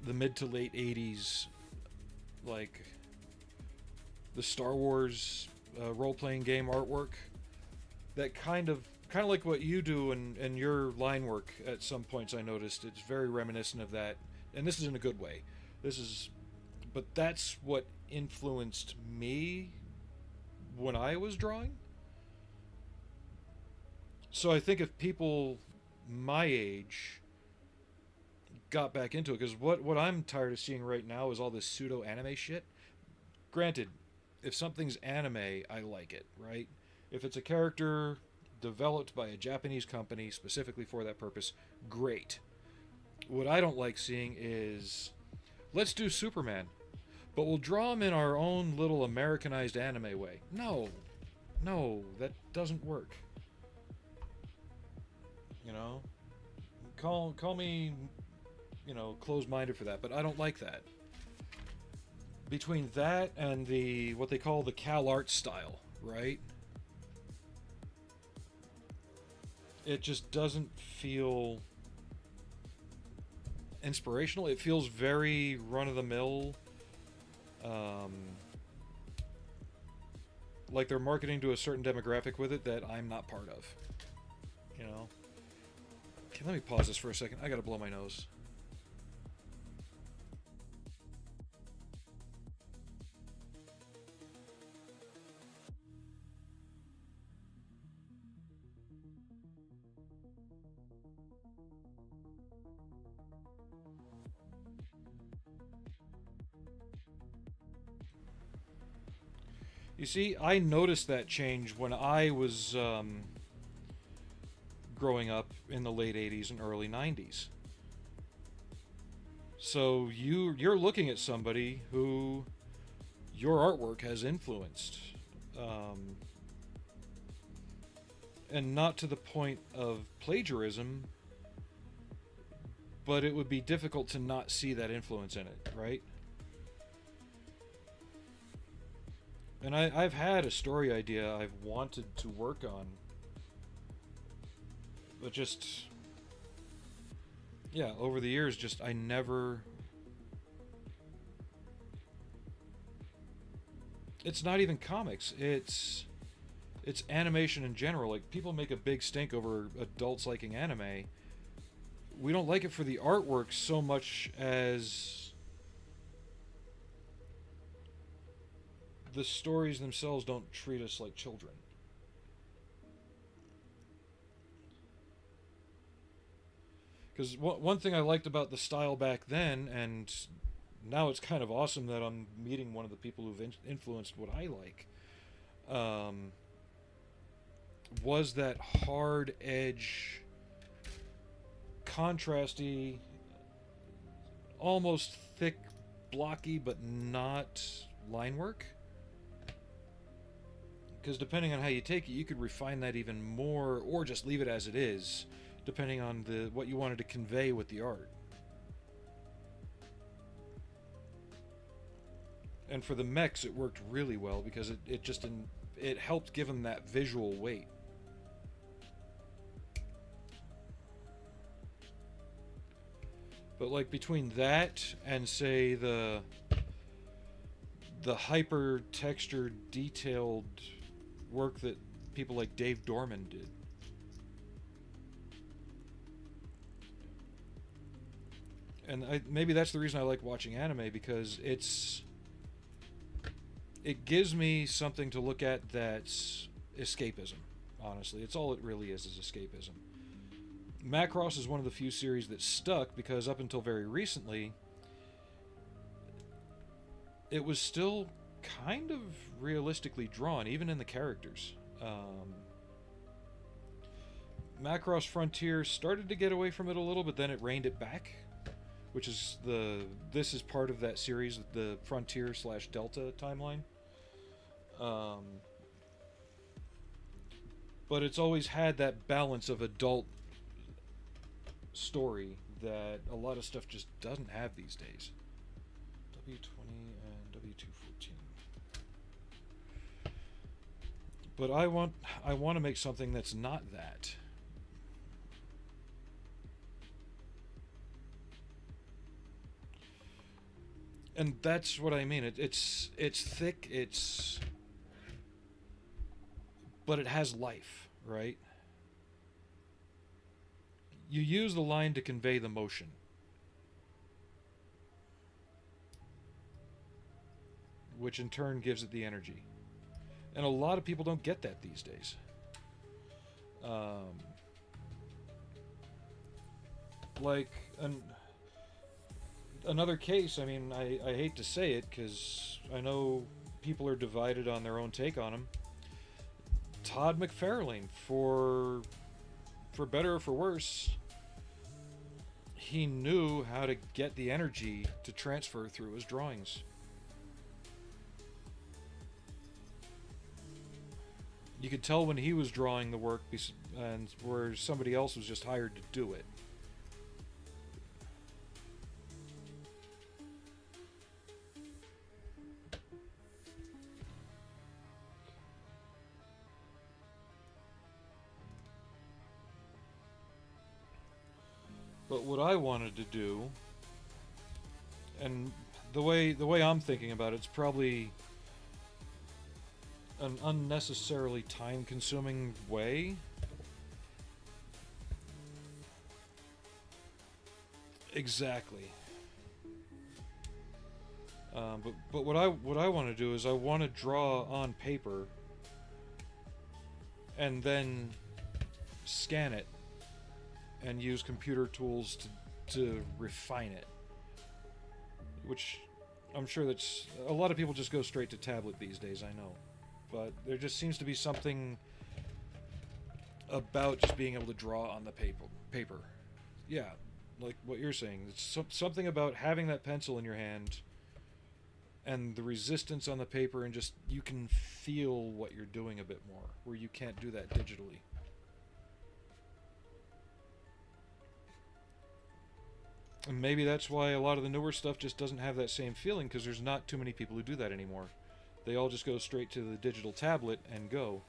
mid to late 80s, like the Star Wars role-playing game artwork, that kind of like what you do in your line work at some points. I noticed it's very reminiscent of that, and this is in a good way. But that's what influenced me when I was drawing. So I think if people my age got back into it, because what I'm tired of seeing right now is all this pseudo anime shit. Granted, if something's anime, I like it, right? If it's a character developed by a Japanese company specifically for that purpose, great. What I don't like seeing is, let's do Superman, but we'll draw him in our own little Americanized anime way. No, that doesn't work. You know, call me, you know, closed-minded for that, but I don't like that. Between that and what they call the Cal Art style, right? It just doesn't feel inspirational. It feels very run-of-the-mill. Like they're marketing to a certain demographic with it that I'm not part of. You know? Okay, let me pause this for a second. I gotta blow my nose. You see, I noticed that change when I was growing up in the late 80s and early 90s. So you're looking at somebody who your artwork has influenced. Um, and not to the point of plagiarism, but it would be difficult to not see that influence in it, right? And I've had a story idea I've wanted to work on, but just, yeah, over the years, just I never. It's not even comics. It's animation in general. Like, people make a big stink over adults liking anime. We don't like it for the artwork so much as the stories themselves don't treat us like children. Because one thing I liked about the style back then, and now it's kind of awesome that I'm meeting one of the people who've influenced what I like, was that hard edge, contrasty, almost thick, blocky, but not line work. Because depending on how you take it, you could refine that even more, or just leave it as it is, depending on what you wanted to convey with the art. And for the mechs, it worked really well because it helped give them that visual weight. But like between that and say the hyper textured, detailed work that people like Dave Dorman did, and maybe that's the reason I like watching anime, because it gives me something to look at that's escapism. Honestly, it's all it really is escapism. Macross is one of the few series that stuck because up until very recently, it was still kind of realistically drawn, even in the characters. Macross Frontier started to get away from it a little, but then it reined it back, which is this is part of that series, the Frontier / Delta timeline. But it's always had that balance of adult story that a lot of stuff just doesn't have these days. W20 and W214. But I want to make something that's not that. And that's what I mean. It's thick. But it has life, right? You use the line to convey the motion. Which in turn gives it the energy. And a lot of people don't get that these days. Like another case, I mean, I hate to say it because I know people are divided on their own take on him. Todd McFarlane, for better or for worse, he knew how to get the energy to transfer through his drawings. You could tell when he was drawing the work and where somebody else was just hired to do it. But what I wanted to do, and the way I'm thinking about it's probably an unnecessarily time-consuming way. Exactly. But what I want to do is I want to draw on paper and then scan it and use computer tools to refine it. Which I'm sure that's a lot of people just go straight to tablet these days, I know. But there just seems to be something about just being able to draw on the paper. Yeah, like what you're saying. It's something about having that pencil in your hand and the resistance on the paper, and just you can feel what you're doing a bit more, where you can't do that digitally. And maybe that's why a lot of the newer stuff just doesn't have that same feeling, because there's not too many people who do that anymore. They all just go straight to the digital tablet and go.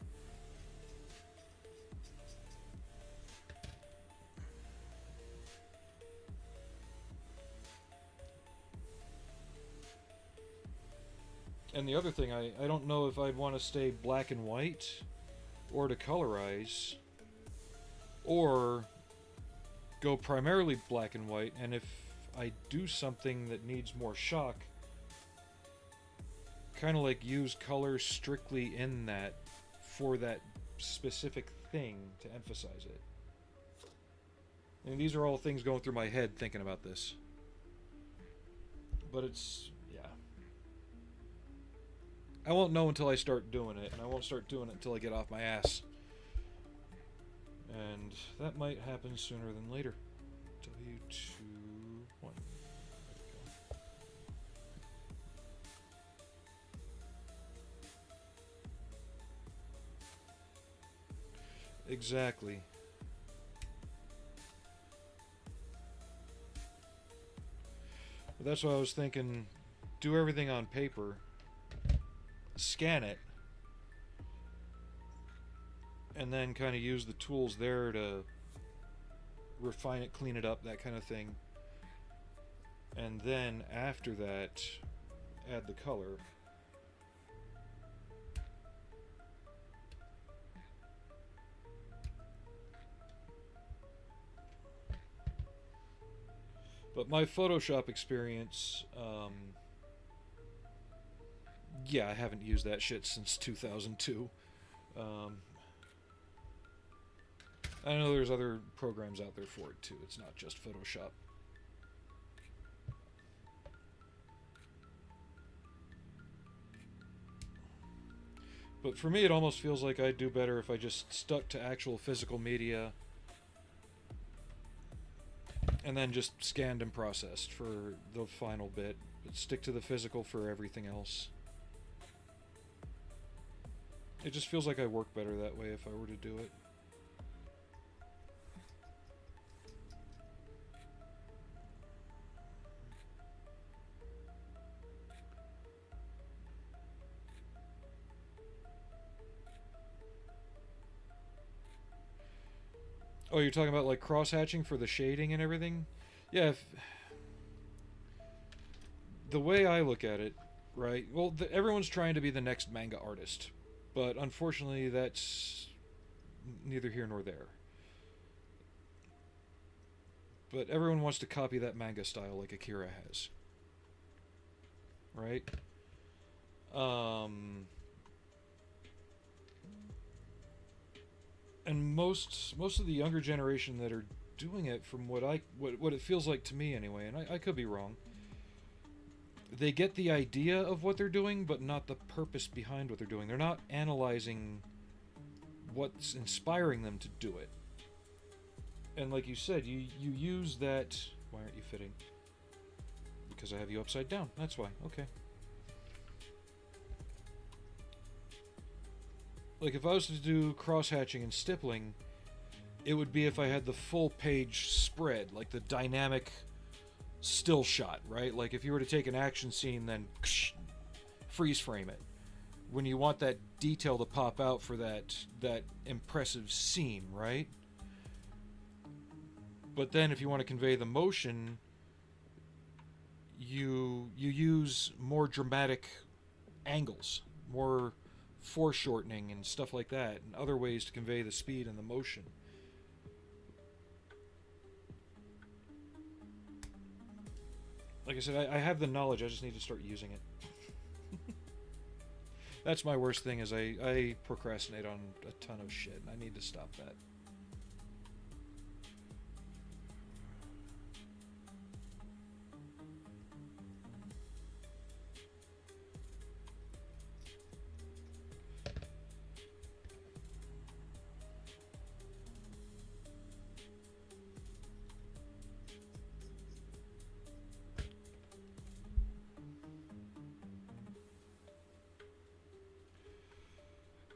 And the other thing, I don't know if I'd want to stay black and white, or to colorize, or go primarily black and white, and if I do something that needs more shock, kind of like use color strictly in that for that specific thing to emphasize it. And these are all things going through my head thinking about this. But it's, yeah. I won't know until I start doing it, and I won't start doing it until I get off my ass. And that might happen sooner than later. W21. Exactly. That's why I was thinking, do everything on paper, scan it, and then kind of use the tools there to refine it, clean it up, that kind of thing. And then after that, add the color. But my Photoshop experience, yeah, I haven't used that shit since 2002. I know there's other programs out there for it too. It's not just Photoshop. But for me, it almost feels like I'd do better if I just stuck to actual physical media and then just scanned and processed for the final bit, but stick to the physical for everything else. It just feels like I work better that way if I were to do it. Oh, you're talking about like cross-hatching for the shading and everything? Yeah, the way I look at it, right? Well, everyone's trying to be the next manga artist, but unfortunately that's neither here nor there. But everyone wants to copy that manga style like Akira has. Right? And most of the younger generation that are doing it, from what it feels like to me anyway, and I could be wrong, they get the idea of what they're doing, but not the purpose behind what they're doing. They're not analyzing what's inspiring them to do it. And like you said, you use that... Why aren't you fitting? Because I have you upside down. That's why. Okay. Like, if I was to do cross-hatching and stippling, it would be if I had the full page spread, like the dynamic still shot, right? Like, if you were to take an action scene, then freeze frame it. When you want that detail to pop out for that impressive scene, right? But then if you want to convey the motion, you use more dramatic angles, more foreshortening and stuff like that, and other ways to convey the speed and the motion. Like I said, I have the knowledge, I just need to start using it. That's my worst thing, is I procrastinate on a ton of shit, and I need to stop that.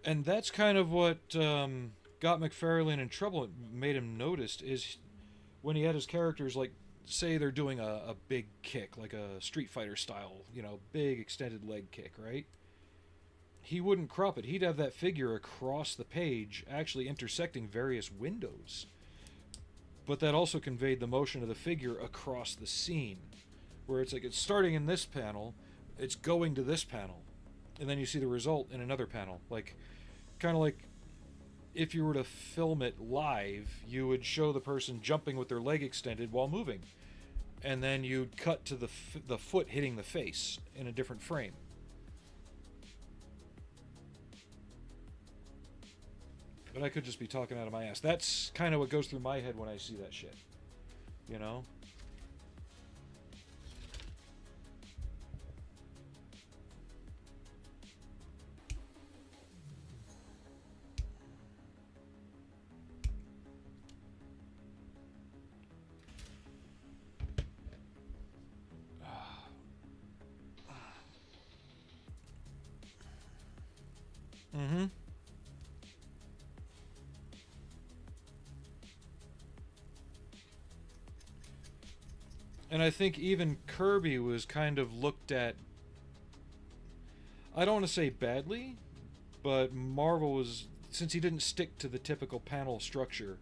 And that's kind of what got McFarlane in trouble. It made him noticed is when he had his characters, like, say they're doing a big kick, like a Street Fighter style, big extended leg kick, right? He wouldn't crop it. He'd have that figure across the page, actually intersecting various windows. But that also conveyed the motion of the figure across the scene, where it's like it's starting in this panel, it's going to this panel, and then you see the result in another panel. Like, kind of like if you were to film it live, you would show the person jumping with their leg extended while moving, and then you'd cut to the foot hitting the face in a different frame. But I could just be talking out of my ass. That's kind of what goes through my head when I see that shit. You know? Mm-hmm. And I think even Kirby was kind of looked at, I don't want to say badly, but Marvel was, since he didn't stick to the typical panel structure,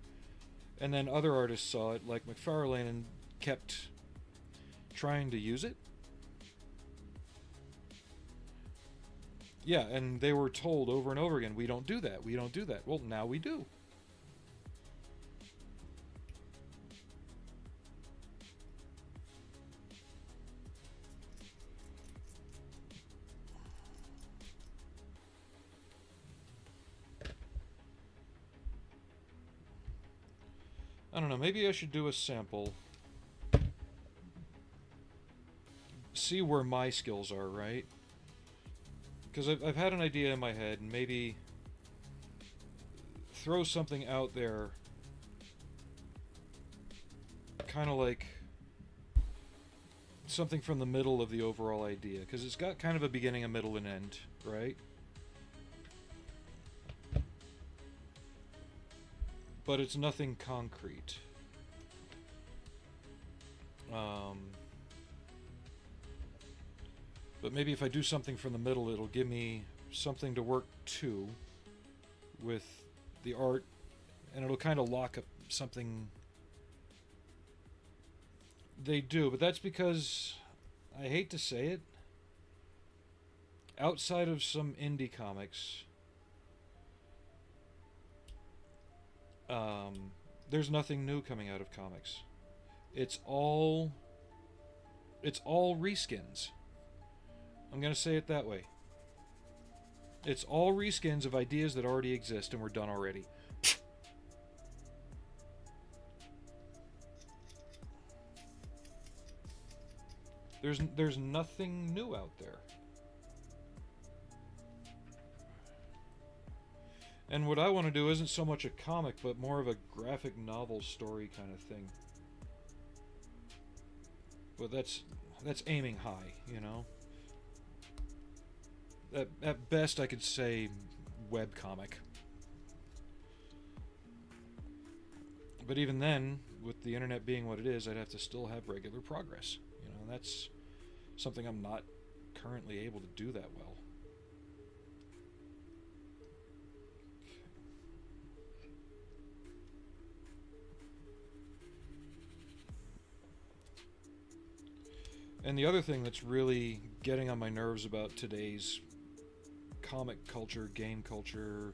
and then other artists saw it, like McFarlane, and kept trying to use it. Yeah, and they were told over and over again, we don't do that, we don't do that. Well, now we do. I don't know, maybe I should do a sample. See where my skills are, right? Because I've had an idea in my head, and maybe throw something out there, kind of like something from the middle of the overall idea, because it's got kind of a beginning, a middle, and end, right? But it's nothing concrete. But maybe if I do something from the middle, it'll give me something to work to with the art, and it'll kind of lock up something. They do, but that's because, I hate to say it, outside of some indie comics, there's nothing new coming out of comics. It's all reskins. I'm gonna say it that way. It's all reskins of ideas that already exist and were done already. There's nothing new out there. And what I want to do isn't so much a comic, but more of a graphic novel story kind of thing. But that's aiming high, you know? At best, I could say webcomic. But even then, with the internet being what it is, I'd have to still have regular progress. You know, that's something I'm not currently able to do that well. And the other thing that's really getting on my nerves about today's comic culture, game culture,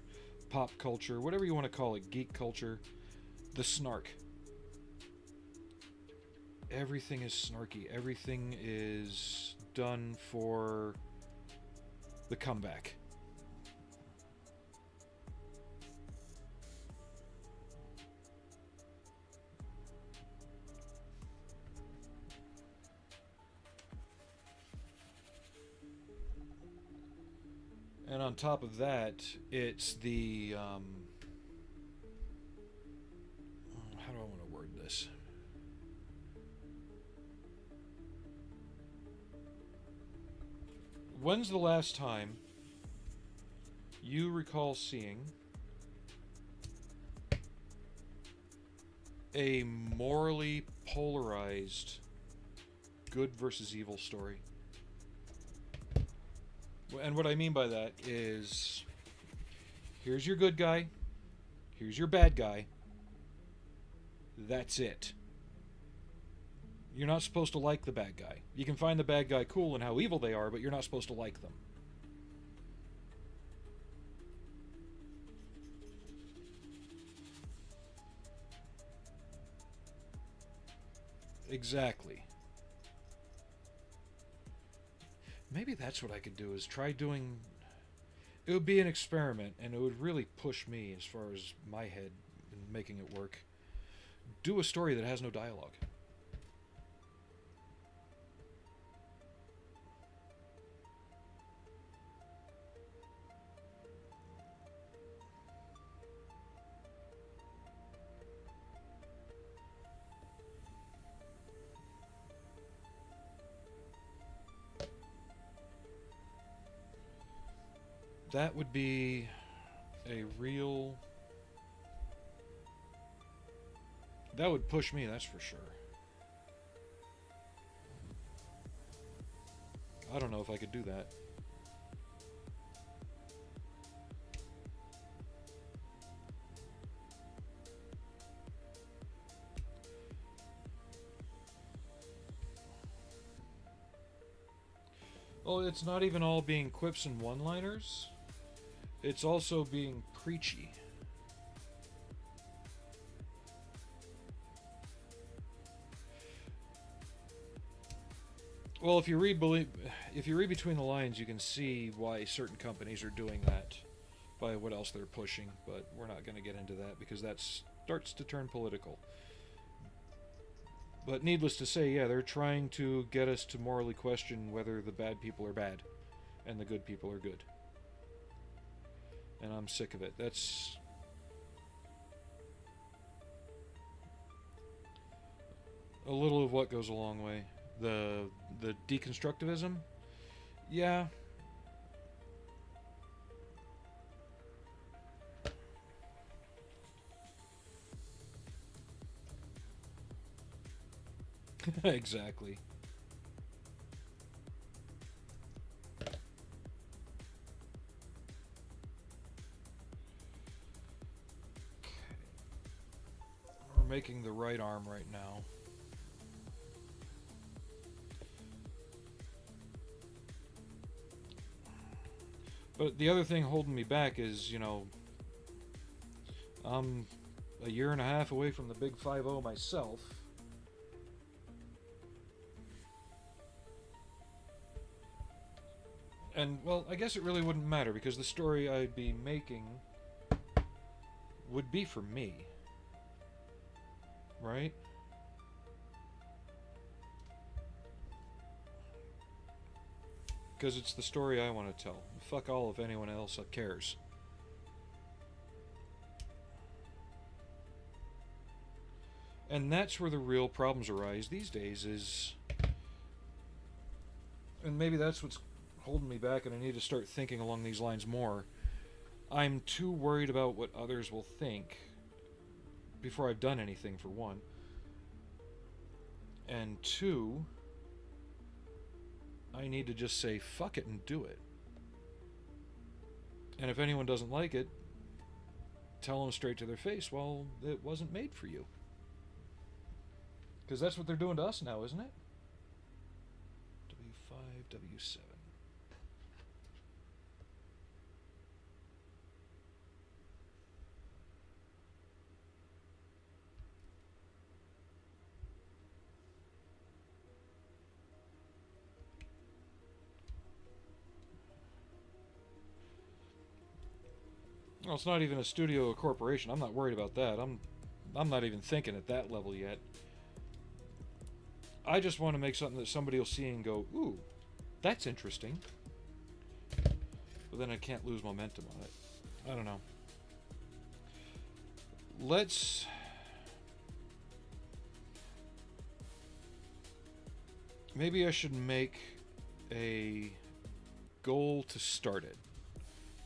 pop culture, whatever you want to call it, geek culture, the snark. Everything is snarky. Everything is done for the comeback. And on top of that, it's the, how do I want to word this? When's the last time You recall seeing a morally polarized good versus evil story. And what I mean by that is, here's your good guy, here's your bad guy, that's it. You're not supposed to like the bad guy. You can find the bad guy cool and how evil they are, but you're not supposed to like them. Exactly. Maybe that's what I could do, is try doing... It would be an experiment, and it would really push me as far as my head in making it work. Do a story that has no dialogue. That would be a real... That would push me, that's for sure. I don't know if I could do that. Well, it's not even all being quips and one-liners. It's also being preachy. Well, if you read between the lines, you can see why certain companies are doing that, by what else they're pushing. But we're not going to get into that because that starts to turn political. But needless to say, yeah, they're trying to get us to morally question whether the bad people are bad and the good people are good. And I'm sick of it. That's... a little of what goes a long way. The deconstructivism? Yeah. Exactly. We're making the right arm right now. But the other thing holding me back is, you know, I'm a year and a half away from the big 5-0 myself. And, well, I guess it really wouldn't matter because the story I'd be making would be for me. Right? Because it's the story I want to tell. Fuck all if anyone else cares. And that's where the real problems arise these days is... And maybe that's what's holding me back, and I need to start thinking along these lines more. I'm too worried about what others will think before I've done anything, for one. And two, I need to just say fuck it and do it. And if anyone doesn't like it, tell them straight to their face, well, it wasn't made for you. Because that's what they're doing to us now, isn't it? W5, W7. Well, it's not even a studio or corporation. I'm not worried about that. I'm not even thinking at that level yet. I just want to make something that somebody will see and go, ooh, that's interesting. But then I can't lose momentum on it. I don't know. Maybe I should make a goal to start it,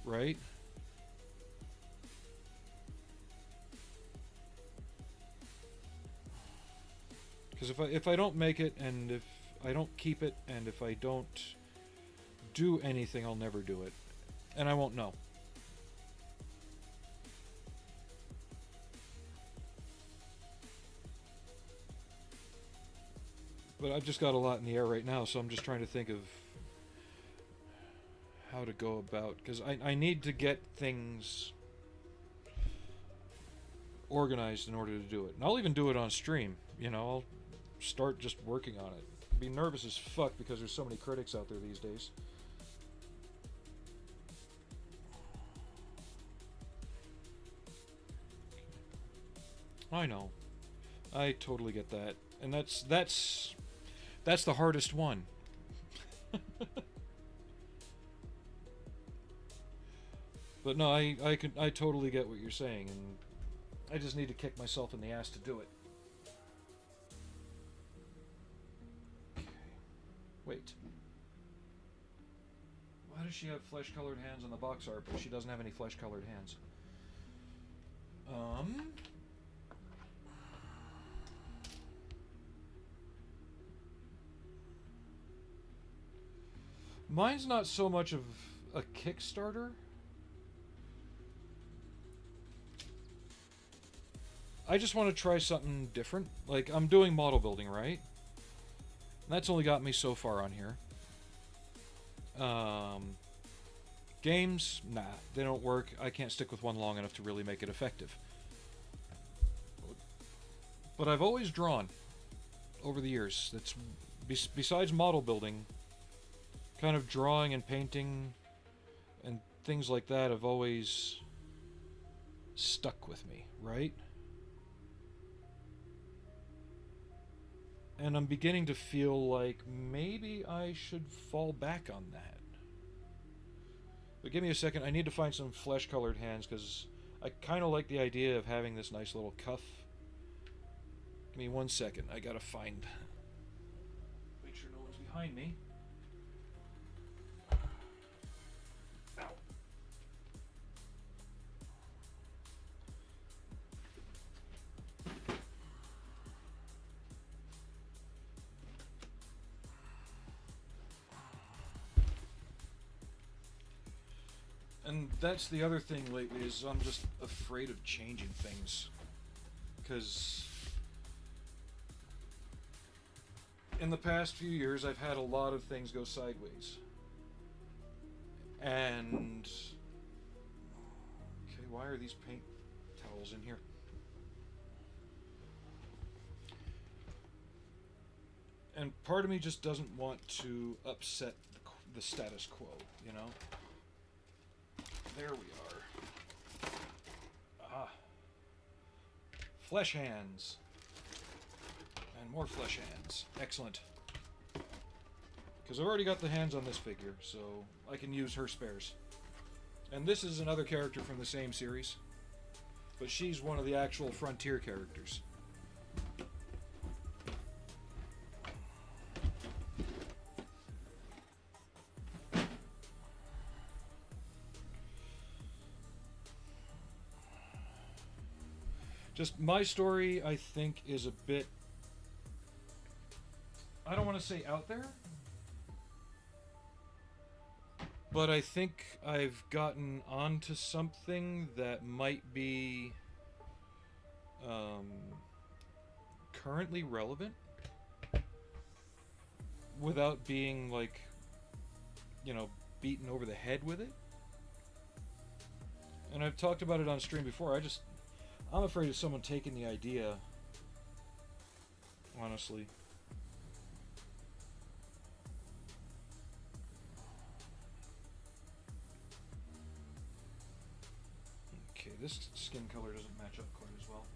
right? Because if I don't make it, and if I don't keep it, and if I don't do anything, I'll never do it. And I won't know. But I've just got a lot in the air right now, so I'm just trying to think of how to go about... Because I need to get things organized in order to do it. And I'll even do it on stream. You know, I'll start just working on it. I'll be nervous as fuck because there's so many critics out there these days. I know. I totally get that. And that's the hardest one. But no, I totally get what you're saying, and I just need to kick myself in the ass to do it. Okay. Wait. Why does she have flesh-colored hands on the box art, but she doesn't have any flesh-colored hands? Mine's not so much of a Kickstarter. I just want to try something different. Like, I'm doing model building, right? And that's only got me so far on here. Games, nah, they don't work. I can't stick with one long enough to really make it effective. But I've always drawn over the years. That's besides model building, kind of drawing and painting and things like that have always stuck with me, right? And I'm beginning to feel like maybe I should fall back on that. But give me a second, I need to find some flesh-colored hands, because I kind of like the idea of having this nice little cuff. Give me 1 second, I gotta find... Make sure no one's behind me. Ow. And that's the other thing lately, is I'm just afraid of changing things. Because in the past few years, I've had a lot of things go sideways. And... Okay, why are these paint towels in here? And part of me just doesn't want to upset the status quo, you know? There we are. Ah. Flesh hands. And more flesh hands. Excellent. Because I've already got the hands on this figure, so I can use her spares. And this is another character from the same series. But she's one of the actual Frontier characters. Just my story, I think, is a bit... I don't want to say out there. But I think I've gotten onto something that might be currently relevant without being, like, you know, beaten over the head with it. And I've talked about it on stream before. I'm afraid of someone taking the idea, honestly. Okay, this skin color doesn't match up quite as well.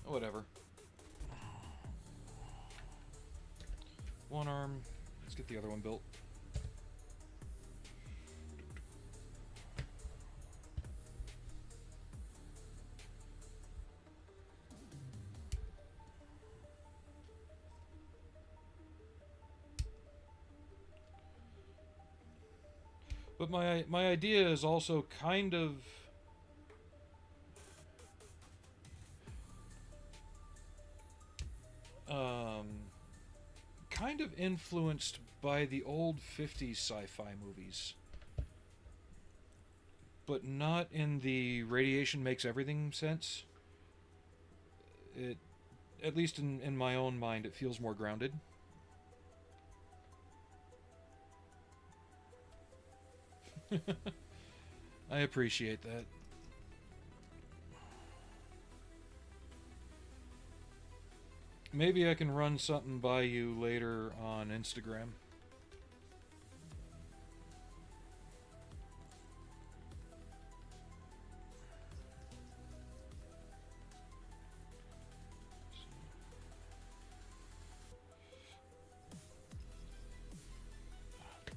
Whatever. One arm. Let's get the other one built. But my idea is also kind of Um, kind of influenced by the old 50s sci-fi movies, but not in the radiation makes everything sense. It, at least in my own mind, it feels more grounded. I appreciate that. Maybe I can run something by you later on Instagram.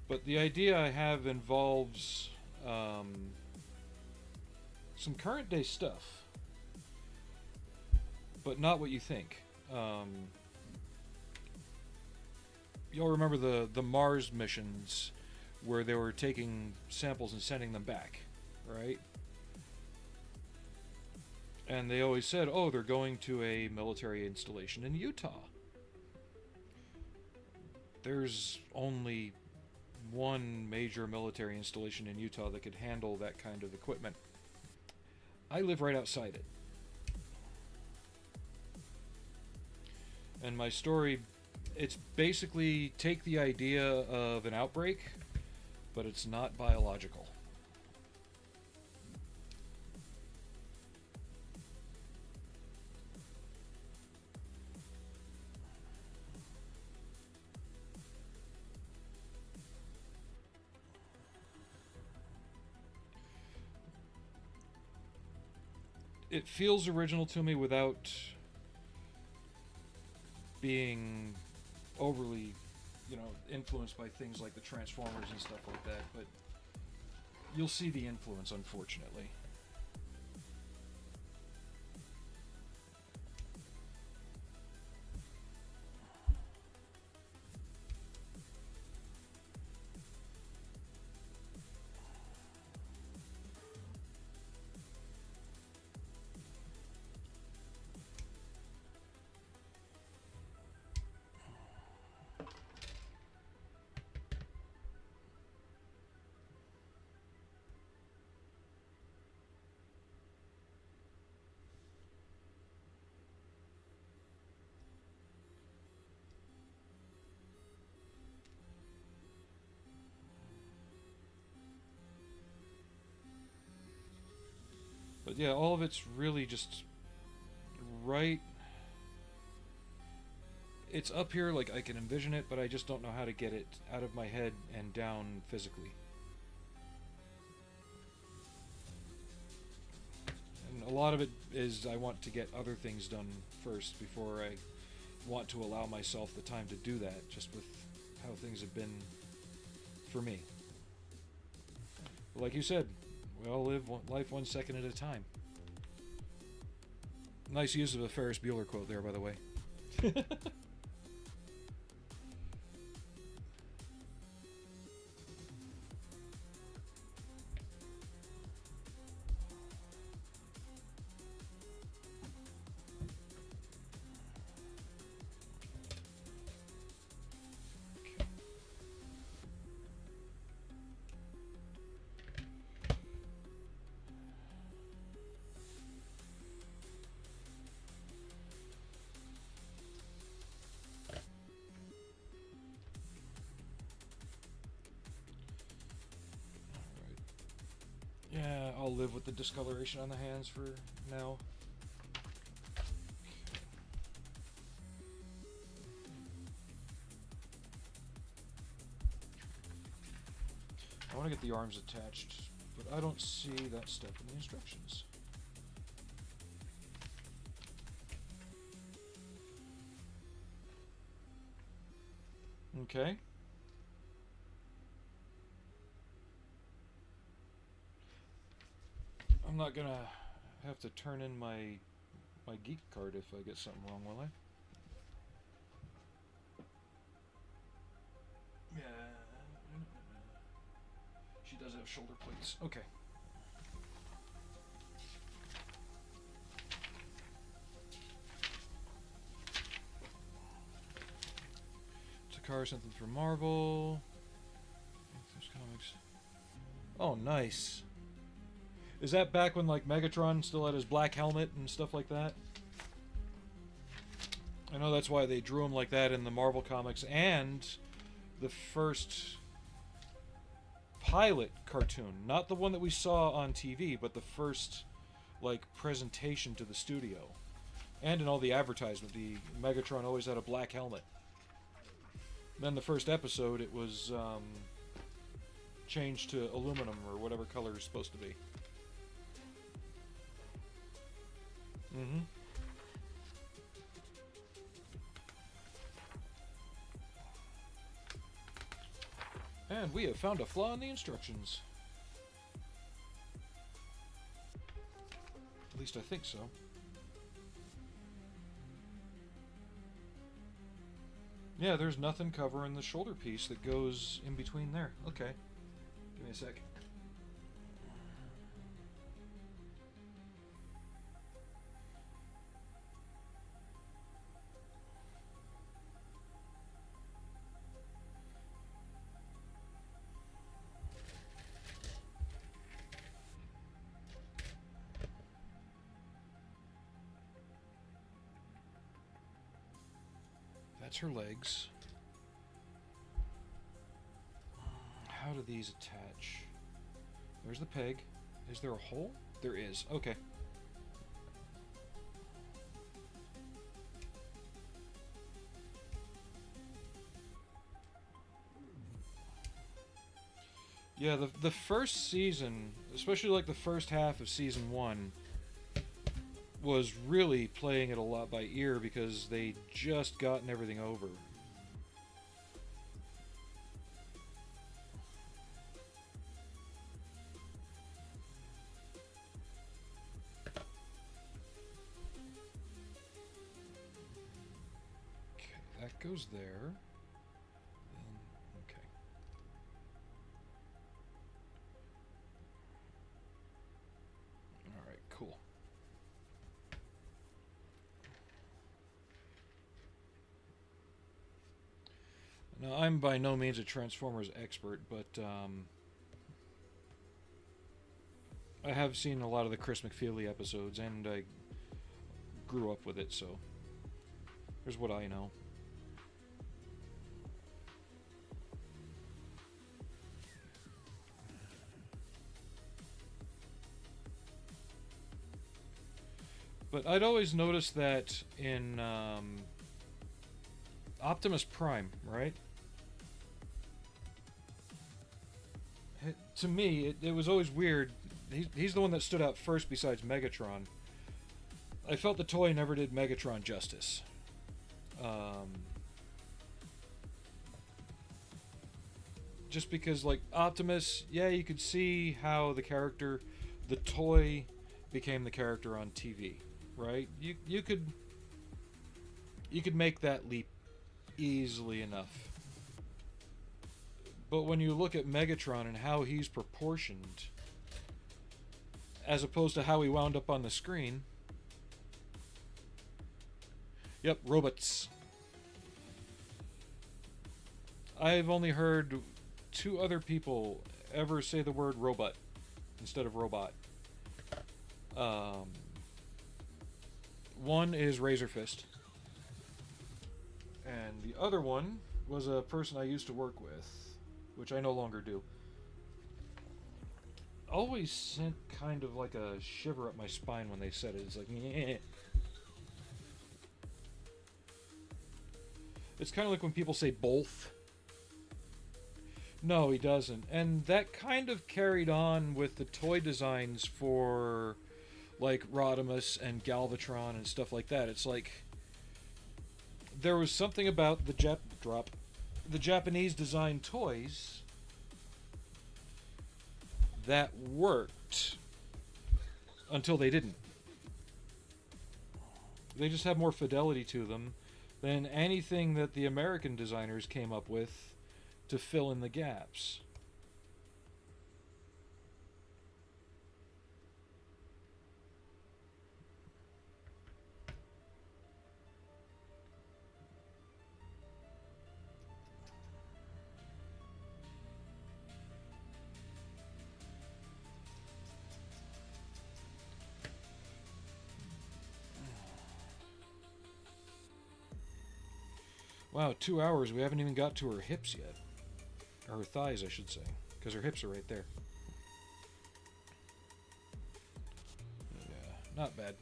But the idea I have involves some current day stuff, but not what you think. You'll remember the Mars missions where they were taking samples and sending them back, right? And they always said, oh, they're going to a military installation in Utah. There's only one major military installation in Utah that could handle that kind of equipment. I live right outside it. And my story, it's basically take the idea of an outbreak, but it's not biological. It feels original to me without being overly, influenced by things like the Transformers and stuff like that, but you'll see the influence, unfortunately. But yeah, all of it's really just right. It's up here, like I can envision it, but I just don't know how to get it out of my head and down physically. And a lot of it is I want to get other things done first before I want to allow myself the time to do that, just with how things have been for me. But like you said, we all live life 1 second at a time. Nice use of a Ferris Bueller quote there, by the way. Yeah, I'll live with the discoloration on the hands for now. I want to get the arms attached, but I don't see that step in the instructions. Okay. I'm not gonna have to turn in my geek card if I get something wrong, will I? Yeah. She does have shoulder plates. Okay. car, something from Marvel. There's comics. Oh, nice. Is that back when, like, Megatron still had his black helmet and stuff like that? I know that's why they drew him like that in the Marvel comics and the first pilot cartoon. Not the one that we saw on TV, but the first, like, presentation to the studio. And in all the advertisement, the Megatron always had a black helmet. Then the first episode, it was changed to aluminum or whatever color it's supposed to be. Mm-hmm. And we have found a flaw in the instructions. At least I think so. Yeah, there's nothing covering the shoulder piece that goes in between there. Okay. Give me a sec. That's her legs. How do these attach? There's the peg. Is there a hole? There is. Okay. Yeah, the first season, especially like the first half of season 1, was really playing it a lot by ear because they just gotten everything over. Okay, that goes there. Okay. All right, cool. Now, I'm by no means a Transformers expert, but I have seen a lot of the Chris McFeely episodes, and I grew up with it, so here's what I know. But I'd always noticed that in Optimus Prime, right? To me, it was always weird. He's the one that stood out first besides Megatron. I felt the toy never did Megatron justice. Just because, like, Optimus, yeah, you could see how the toy became the character on TV, right? You could make that leap easily enough. But when you look at Megatron and how he's proportioned, as opposed to how he wound up on the screen. Yep, robots. I've only heard 2 other people ever say the word robot instead of robot. One is Razor Fist. And the other one was a person I used to work with, which I no longer do. Always sent kind of like a shiver up my spine when they said it. It's like, yeah. It's kind of like when people say both. No, he doesn't. And that kind of carried on with the toy designs for, like, Rodimus and Galvatron and stuff like that. It's like, there was something about the Japanese designed toys that worked until they didn't. They just have more fidelity to them than anything that the American designers came up with to fill in the gaps. Wow, 2 hours. We haven't even got to her hips yet. Or her thighs, I should say. Because her hips are right there. Yeah, not bad.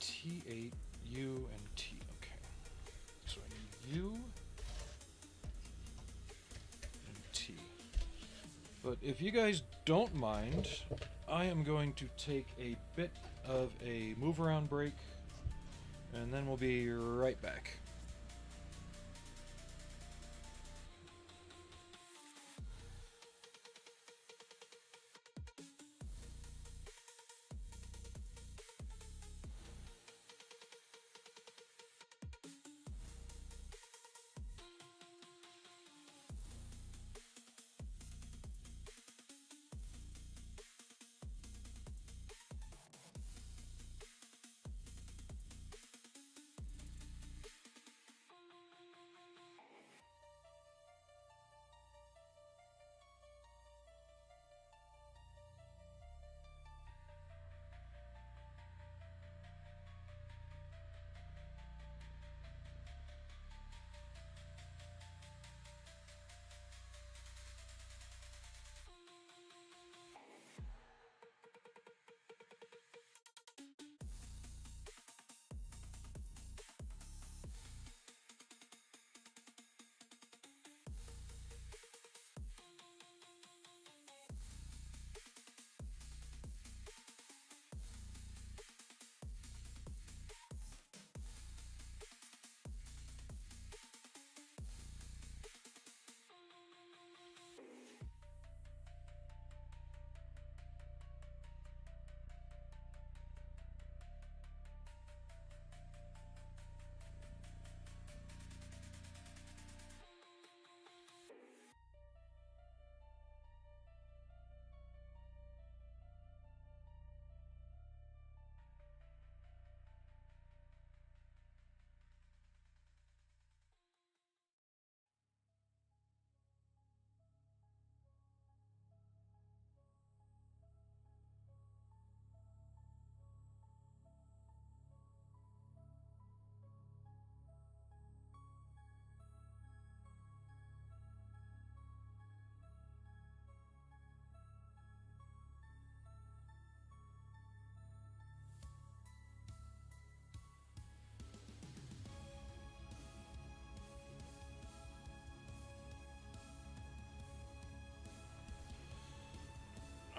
T8, U, and T. Okay. So I need U and T. But if you guys don't mind, I am going to take a bit of a move around break, and then we'll be right back.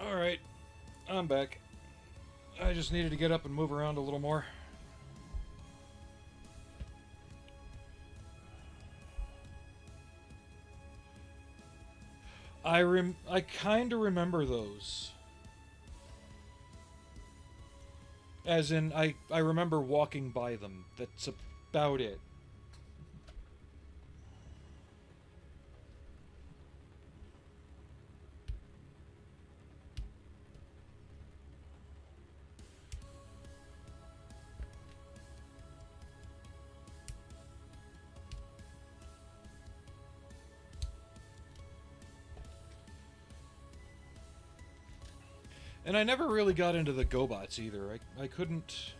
Alright, I'm back. I just needed to get up and move around a little more. I kind of remember those. As in, I remember walking by them. That's about it. And I never really got into the GoBots either. I couldn't...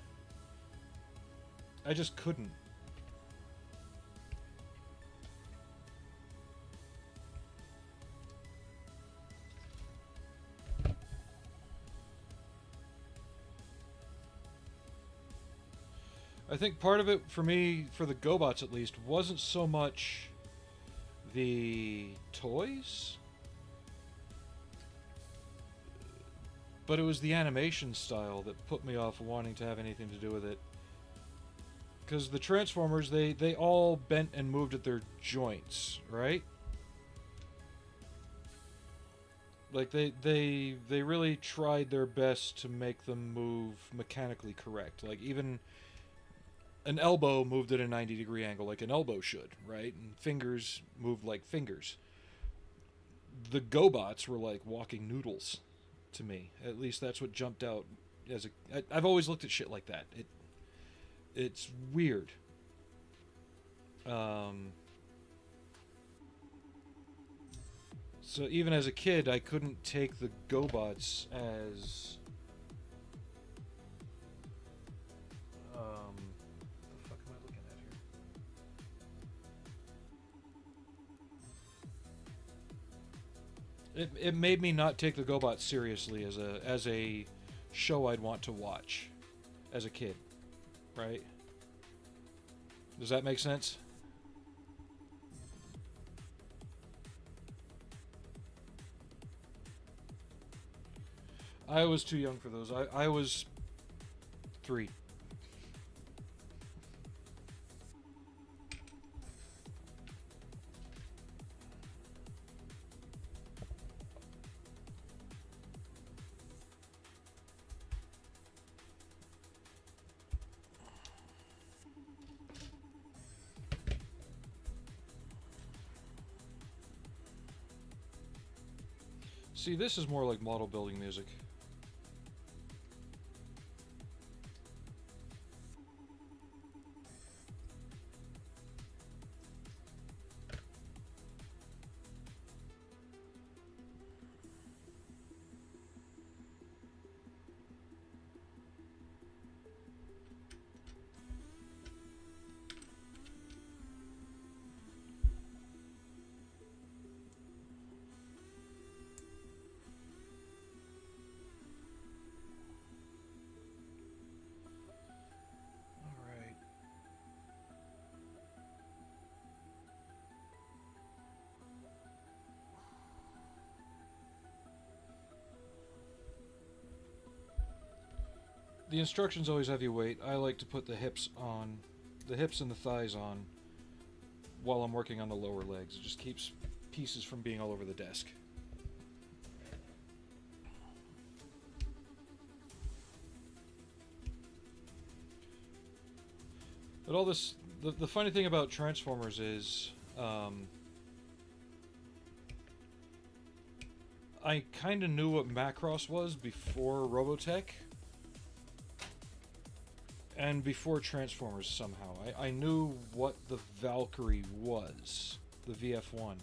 I just couldn't. I think part of it, for me, for the GoBots at least, wasn't so much the toys, but it was the animation style that put me off wanting to have anything to do with it. Because the Transformers, they all bent and moved at their joints, right? Like, they really tried their best to make them move mechanically correct. Like, even an elbow moved at a 90-degree angle like an elbow should, right? And fingers moved like fingers. The GoBots were like walking noodles to me. At least that's what jumped out as a... I've always looked at shit like that. It's weird. So even as a kid, I couldn't take the GoBots as it made me not take the GoBot seriously as a show I'd want to watch as a kid, right? Does that make sense? I was too young for those. I was 3. See, this is more like model building music. The instructions always have you wait. I like to put the hips and the thighs on while I'm working on the lower legs. It just keeps pieces from being all over the desk. But all this, the funny thing about Transformers is, I kind of knew what Macross was before Robotech. And before Transformers somehow. I knew what the Valkyrie was. The VF1.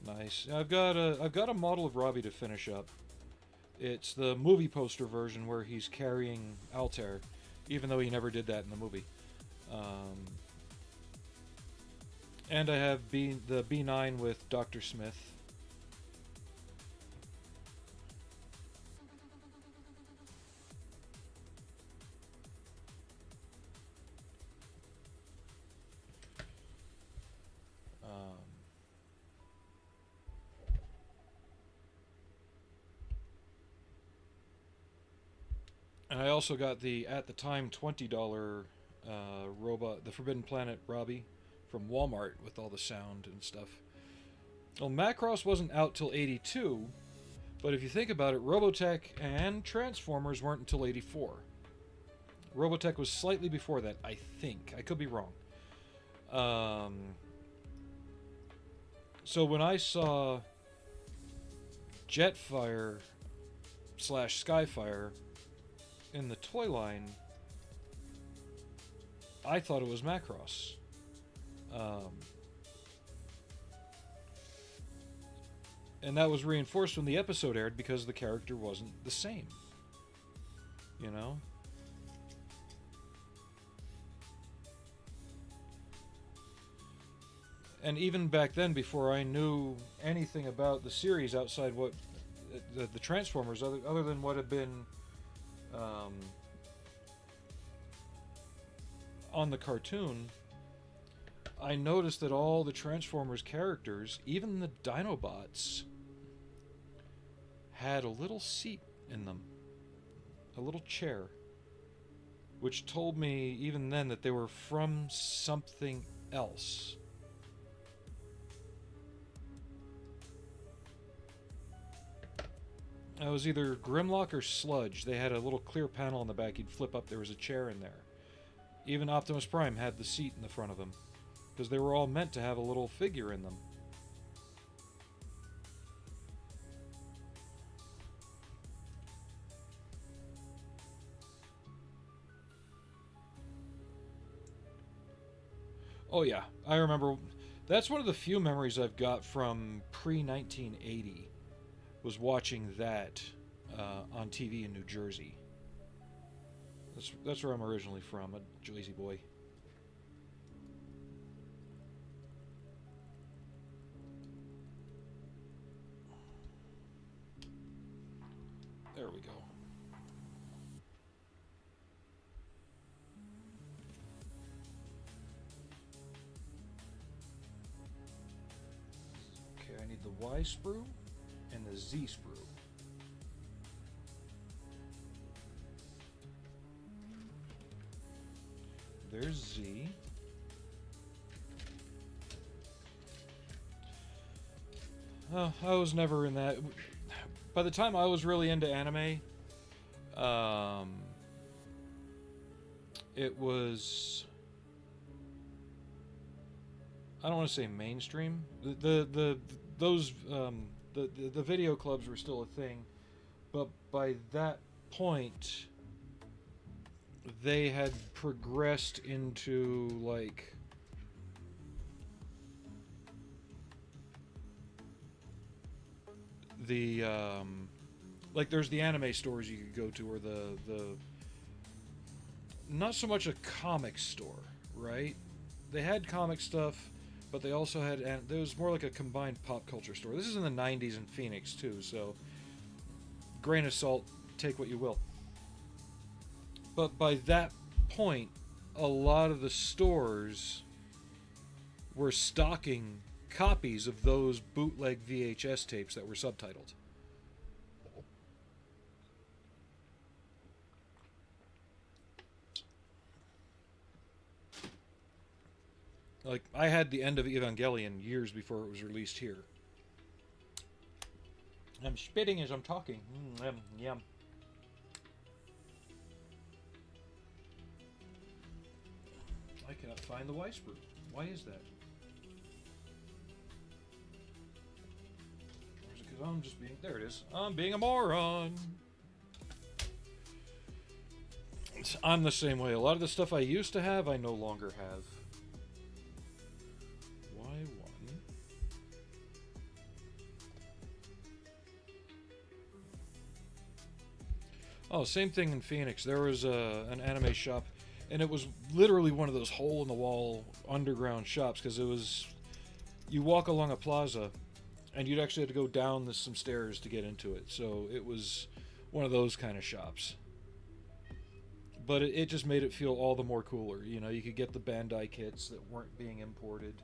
Nice. I've got a model of Robbie to finish up. It's the movie poster version where he's carrying Altair, even though he never did that in the movie. And I have the B9 with Dr. Smith. And I also got the, at the time, $20 robot, the Forbidden Planet Robbie from Walmart with all the sound and stuff. Well, Macross wasn't out till 82, but if you think about it, Robotech and Transformers weren't until 84. Robotech was slightly before that, I think. I could be wrong. So when I saw Jetfire / Skyfire in the toy line, I thought it was Macross. And that was reinforced when the episode aired because the character wasn't the same. You know? And even back then, before I knew anything about the series outside what the Transformers, other than what had been on the cartoon, I noticed that all the Transformers characters, even the Dinobots, had a little seat in them, a little chair, which told me even then that they were from something else. It was either Grimlock or Sludge. They had a little clear panel on the back. You'd flip up, there was a chair in there. Even Optimus Prime had the seat in the front of him, because they were all meant to have a little figure in them. Oh yeah, I remember. That's one of the few memories I've got from pre-1980, was watching that on TV in New Jersey. That's where I'm originally from, a Jersey boy. There we go. Okay, I need the Y sprue and the Z sprue. There's Z. Oh, I was never in that. By the time I was really into anime, it was, I don't want to say mainstream. The video clubs were still a thing, but by that point, they had progressed into like the like there's the anime stores you could go to, or the not so much a comic store, right? They had comic stuff, but they also had, and there was more like a combined pop culture store. This is in the 90s in Phoenix too, so grain of salt, take what you will. But by that point, a lot of the stores were stocking copies of those bootleg VHS tapes that were subtitled. Like, I had the end of Evangelion years before it was released here. I'm spitting as I'm talking. Yum. I cannot find the Y sprue. Why is that? Or is it because I'm just being... There it is. I'm being a moron. I'm the same way. A lot of the stuff I used to have, I no longer have. Y1. Oh, same thing in Phoenix. There was an anime shop, and it was literally one of those hole-in-the-wall underground shops, because it was... You walk along a plaza, and you'd actually have to go down some stairs to get into it. So it was one of those kind of shops. But it just made it feel all the more cooler. You know, you could get the Bandai kits that weren't being imported.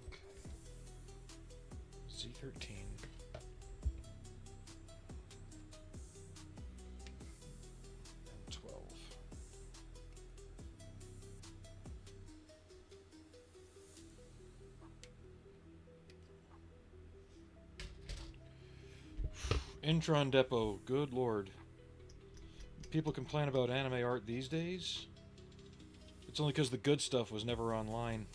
Okay. Z13. And 12. Intron Depot, good lord. People complain about anime art these days. It's only because the good stuff was never online.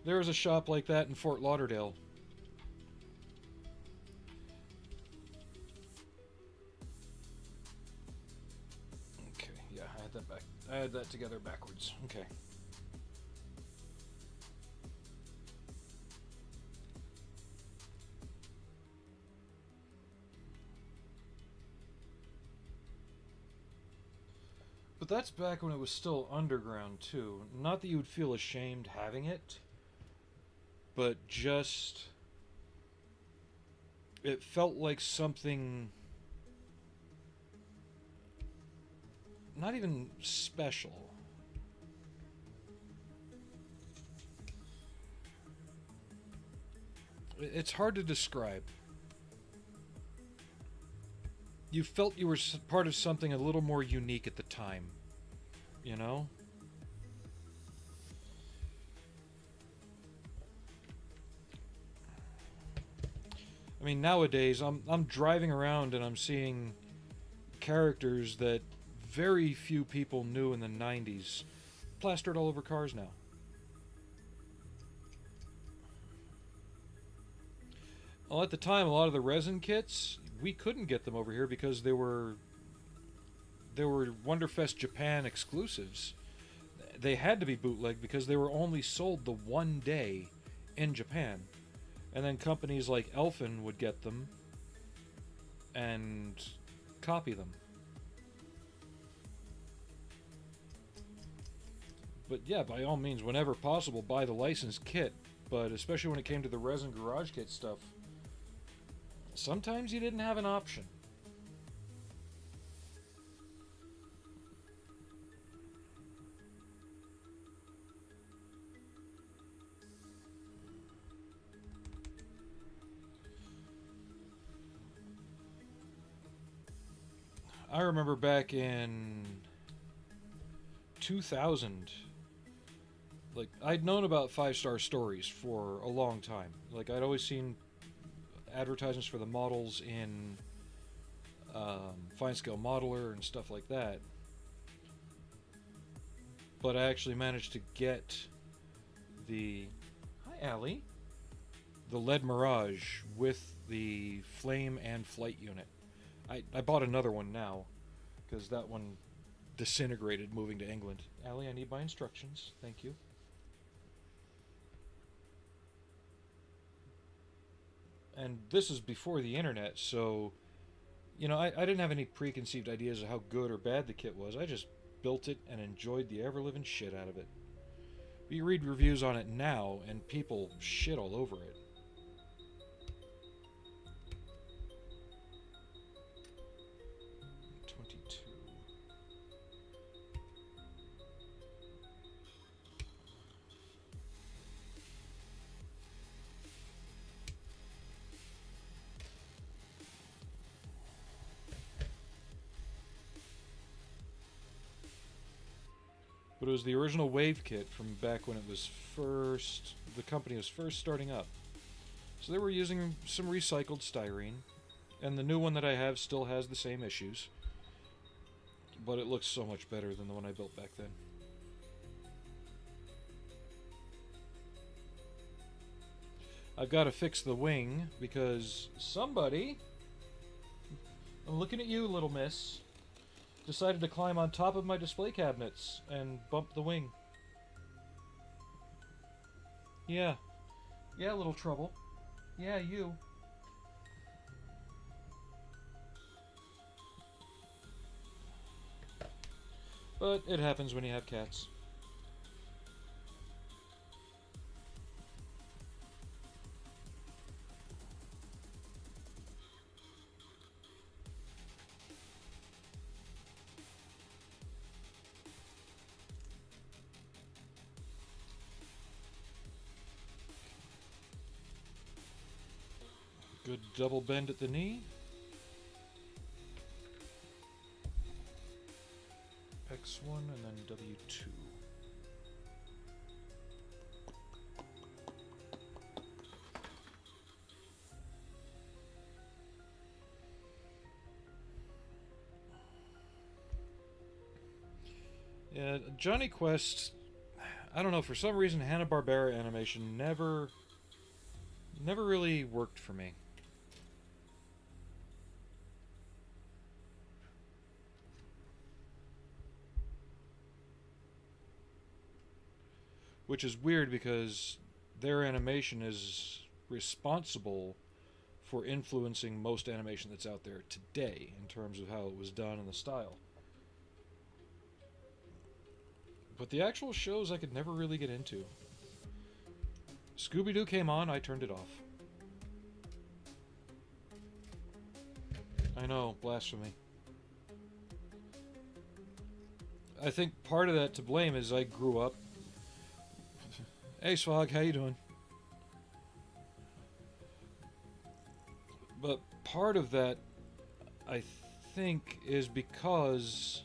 There was a shop like that in Fort Lauderdale. Okay, yeah, I had that back. I had that together backwards. Okay. But that's back when it was still underground too. Not that you would feel ashamed having it, but just it felt like something not even special. It's hard to describe. You felt you were part of something a little more unique at the time, you know? I mean, nowadays I'm driving around and I'm seeing characters that very few people knew in the 90s plastered all over cars now. Well, at the time, a lot of the resin kits, we couldn't get them over here because they were Wonderfest Japan exclusives. They had to be bootleg because they were only sold the one day in Japan. And then companies like Elfin would get them and copy them. But yeah, by all means, whenever possible, buy the licensed kit. But especially when it came to the resin garage kit stuff, sometimes you didn't have an option. I remember back in 2000, like, I'd known about 5-star stories for a long time. Like, I'd always seen advertisements for the models in Fine Scale Modeler and stuff like that. But I actually managed to get the... Hi, Allie. The LED Mirage with the flame and flight unit. I bought another one now, because that one disintegrated moving to England. Allie, I need my instructions. Thank you. And this is before the internet, so, you know, I didn't have any preconceived ideas of how good or bad the kit was. I just built it and enjoyed the ever-living shit out of it. But you read reviews on it now, and people shit all over it. But it was the original Wave kit from back when it was first, the company was first starting up. So they were using some recycled styrene, and the new one that I have still has the same issues, but it looks so much better than the one I built back then. I've got to fix the wing because somebody, I'm looking at you, little miss, decided to climb on top of my display cabinets and bump the wing. Yeah. Yeah, a little trouble. Yeah, you. But it happens when you have cats. Good double bend at the knee. X1 and then W2. Yeah, Johnny Quest, I don't know, for some reason Hanna-Barbera animation never really worked for me. Which is weird because their animation is responsible for influencing most animation that's out there today in terms of how it was done and the style. But the actual shows I could never really get into. Scooby-Doo came on, I turned it off. I know, blasphemy. I think part of that to blame is I grew up. Hey Swag, how you doing? But part of that, I think, is because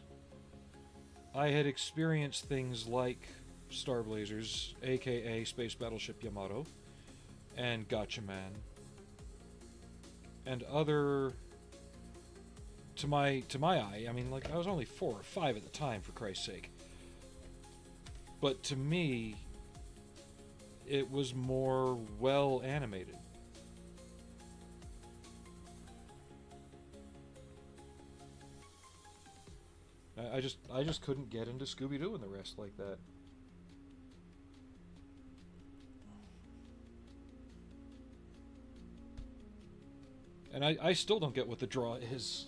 I had experienced things like Star Blazers, aka Space Battleship Yamato, and Gotcha Man. and other, to my eye, I mean, like, I was only 4 or 5 at the time, for Christ's sake. But to me, it was more well animated. I just couldn't get into Scooby-Doo and the rest like that. And I still don't get what the draw is.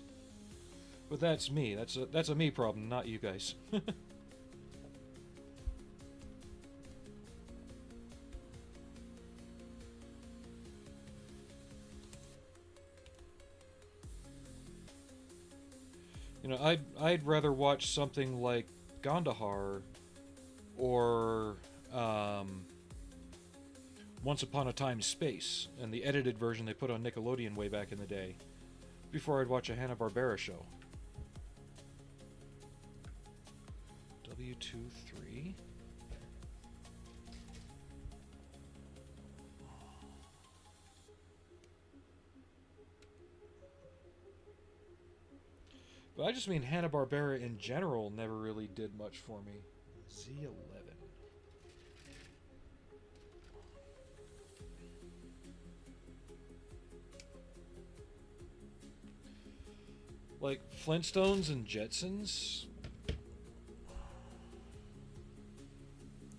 But that's me. That's a me problem, not you guys. You know, I'd rather watch something like Gandahar or Once Upon a Time Space, and the edited version they put on Nickelodeon way back in the day, before I'd watch a Hanna-Barbera show. W23. But I just mean Hanna-Barbera in general never really did much for me. Z11. Like Flintstones and Jetsons.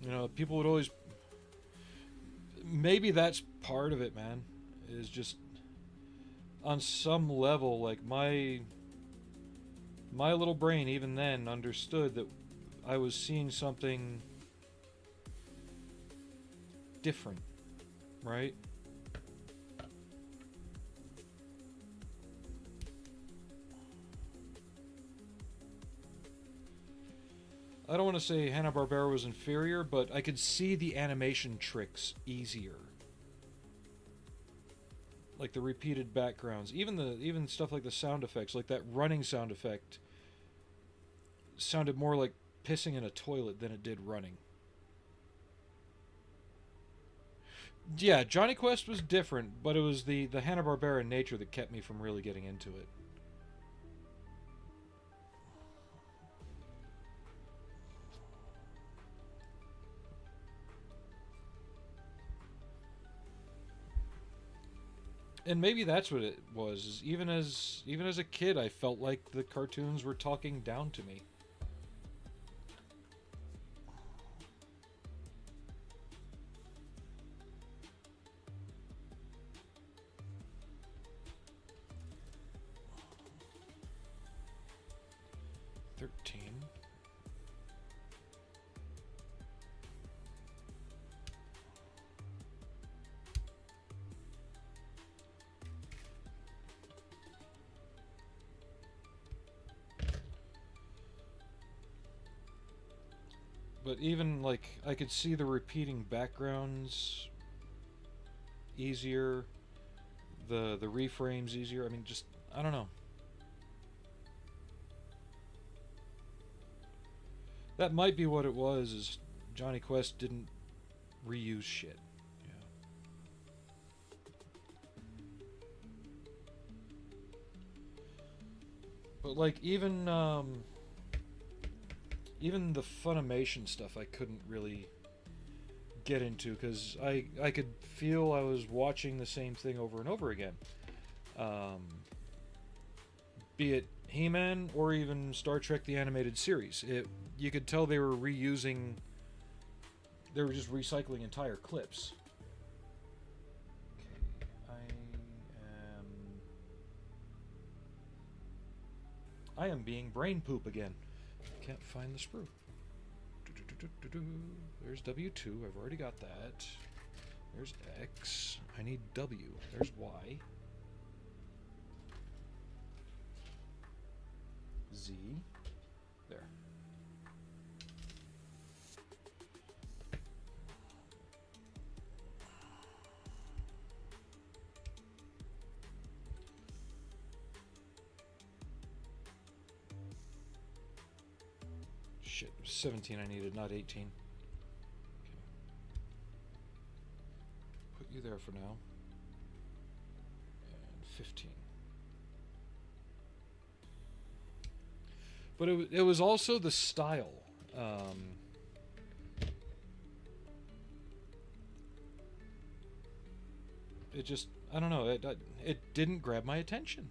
You know, people would always... Maybe that's part of it, man. Is just... On some level, like, my little brain, even then, understood that I was seeing something different, right? I don't want to say Hanna-Barbera was inferior, but I could see the animation tricks easier. Like the repeated backgrounds, even stuff like the sound effects, like that running sound effect sounded more like pissing in a toilet than it did running. Yeah, Johnny Quest was different, but it was the Hanna-Barbera nature that kept me from really getting into it. And maybe that's what it was. Is even as a kid, I felt like the cartoons were talking down to me. But even, like, I could see the repeating backgrounds easier, the reframes easier. I mean, just, I don't know. That might be what it was, is Johnny Quest didn't reuse shit. Yeah. But, like, even the Funimation stuff I couldn't really get into, because I could feel I was watching the same thing over and over again. Be it He-Man or even Star Trek the Animated Series. You could tell they were reusing... They were just recycling entire clips. Okay, I am being brain poop again. Can't find the sprue. There's W2. I've already got that. There's X. I need W. There's Y. Z. There. Shit, 17 I needed, not 18. Okay. Put you there for now. And 15. But it was also the style. It just, I don't know, it didn't grab my attention.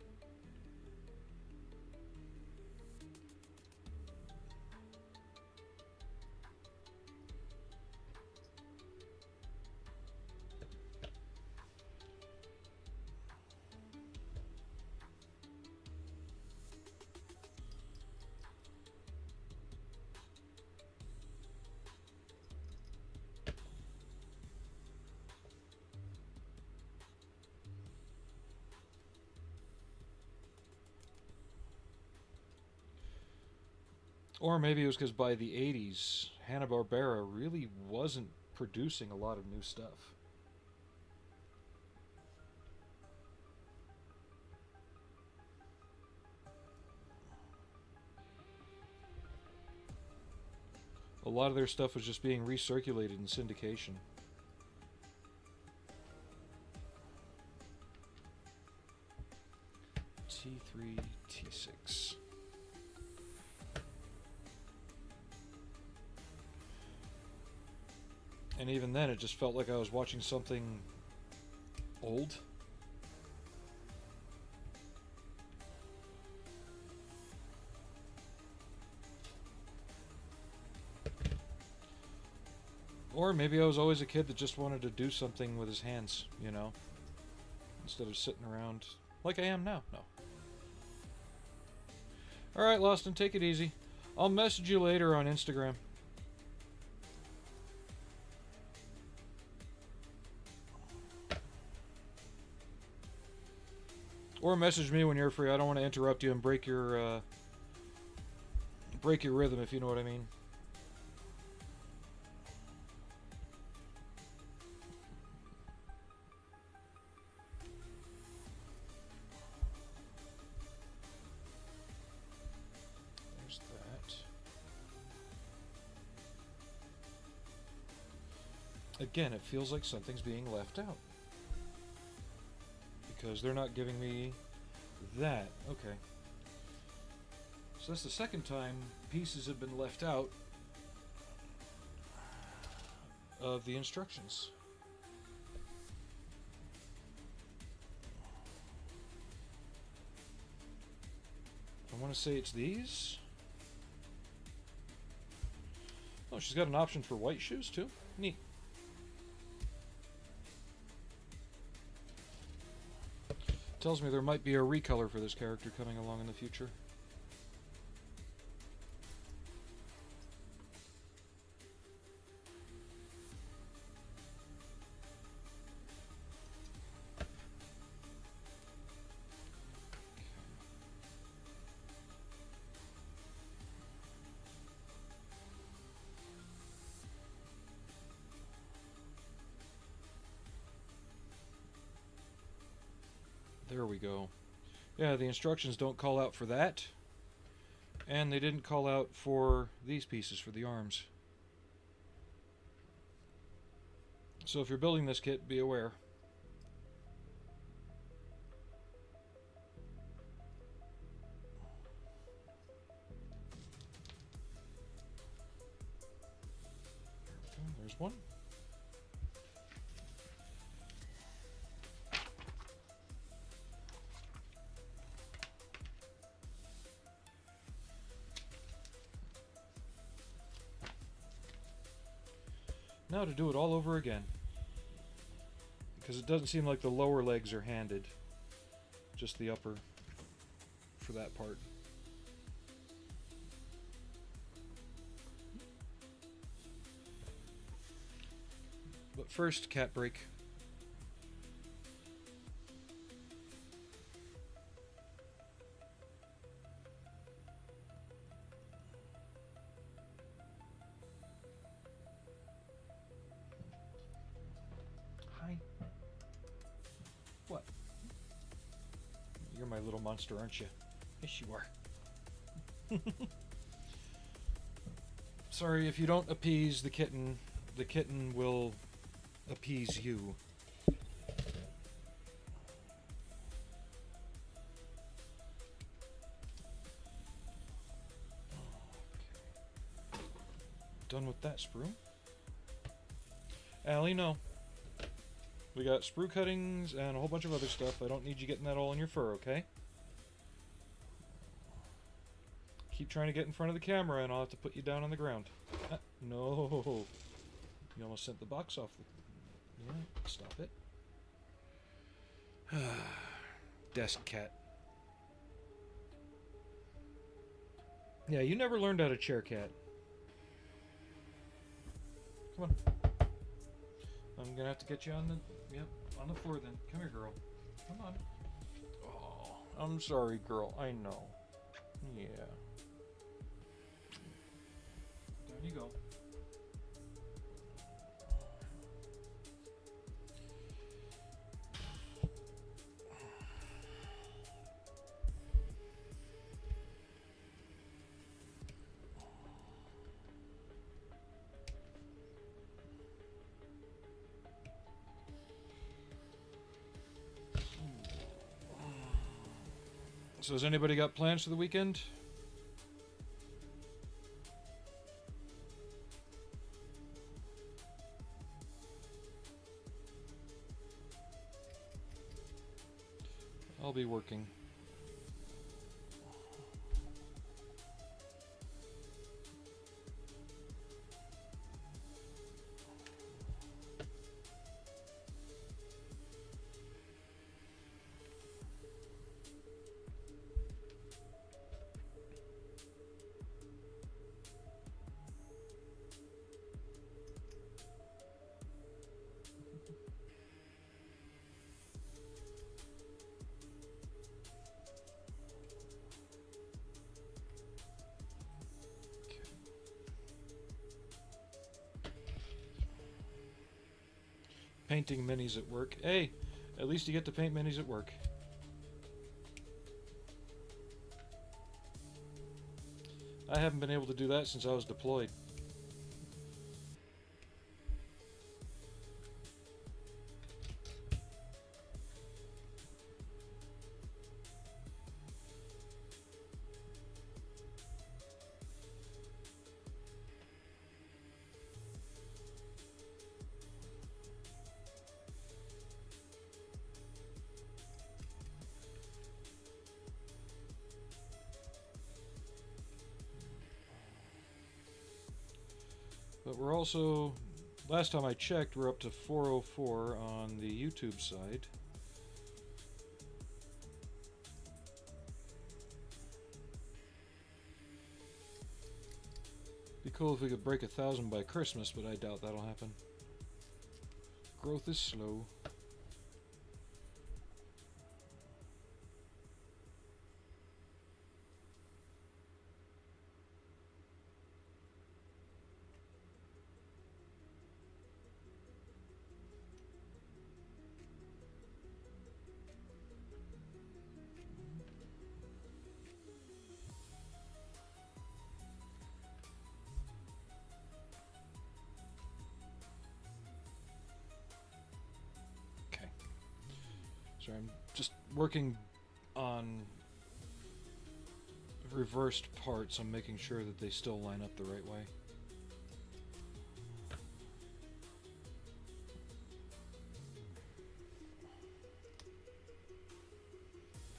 Or maybe it was because by the 80s, Hanna-Barbera really wasn't producing a lot of new stuff. A lot of their stuff was just being recirculated in syndication. T3, T6. And even then, it just felt like I was watching something old. Or maybe I was always a kid that just wanted to do something with his hands, you know, instead of sitting around like I am now. No. Alright, Loston, take it easy. I'll message you later on Instagram. Or message me when you're free. I don't want to interrupt you and break your rhythm, if you know what I mean. There's that. Again, it feels like something's being left out. Because they're not giving me that. Okay. So that's the second time pieces have been left out of the instructions. I want to say it's these. Oh, she's got an option for white shoes too. Neat. Tells me there might be a recolor for this character coming along in the future. There we go. Yeah, the instructions don't call out for that. And they didn't call out for these pieces for the arms. So if you're building this kit, be aware. There's one. Now to do it all over again. Because it doesn't seem like the lower legs are handed. Just the upper for that part. But first, cat break. What? You're my little monster, aren't you? Yes, you are. Sorry, if you don't appease the kitten will appease you. Done with that sprue. Allie, no. We got sprue cuttings and a whole bunch of other stuff. I don't need you getting that all in your fur, okay? Keep trying to get in front of the camera and I'll have to put you down on the ground. No. You almost sent the box off. Yeah, stop it. Desk cat. Yeah, you never learned how to chair cat. Come on. I'm gonna have to get you on the on the floor then. Come here, girl. Come on. Oh, I'm sorry, girl. I know. Yeah. Down you go. So has anybody got plans for the weekend? I'll be working. Painting minis at work. Hey, at least you get to paint minis at work. I haven't been able to do that since I was deployed. But we're also, last time I checked, we're up to 404 on the YouTube side. Be cool if we could break 1,000 by Christmas, but I doubt that'll happen. Growth is slow. So I'm just working on reversed parts. I'm making sure that they still line up the right way.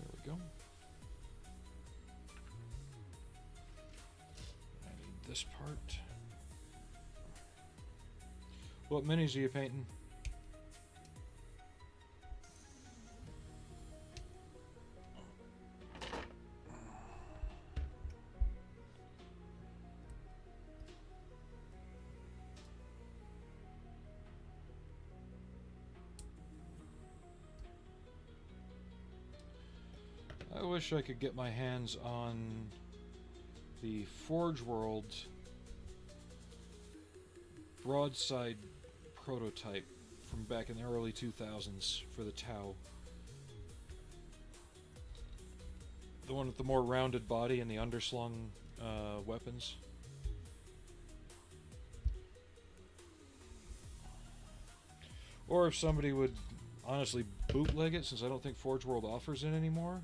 There we go. I need this part. What minis are you painting? I wish I could get my hands on the Forge World broadside prototype from back in the early 2000s for the Tau. The one with the more rounded body and the underslung weapons. Or if somebody would honestly bootleg it, since I don't think Forge World offers it anymore.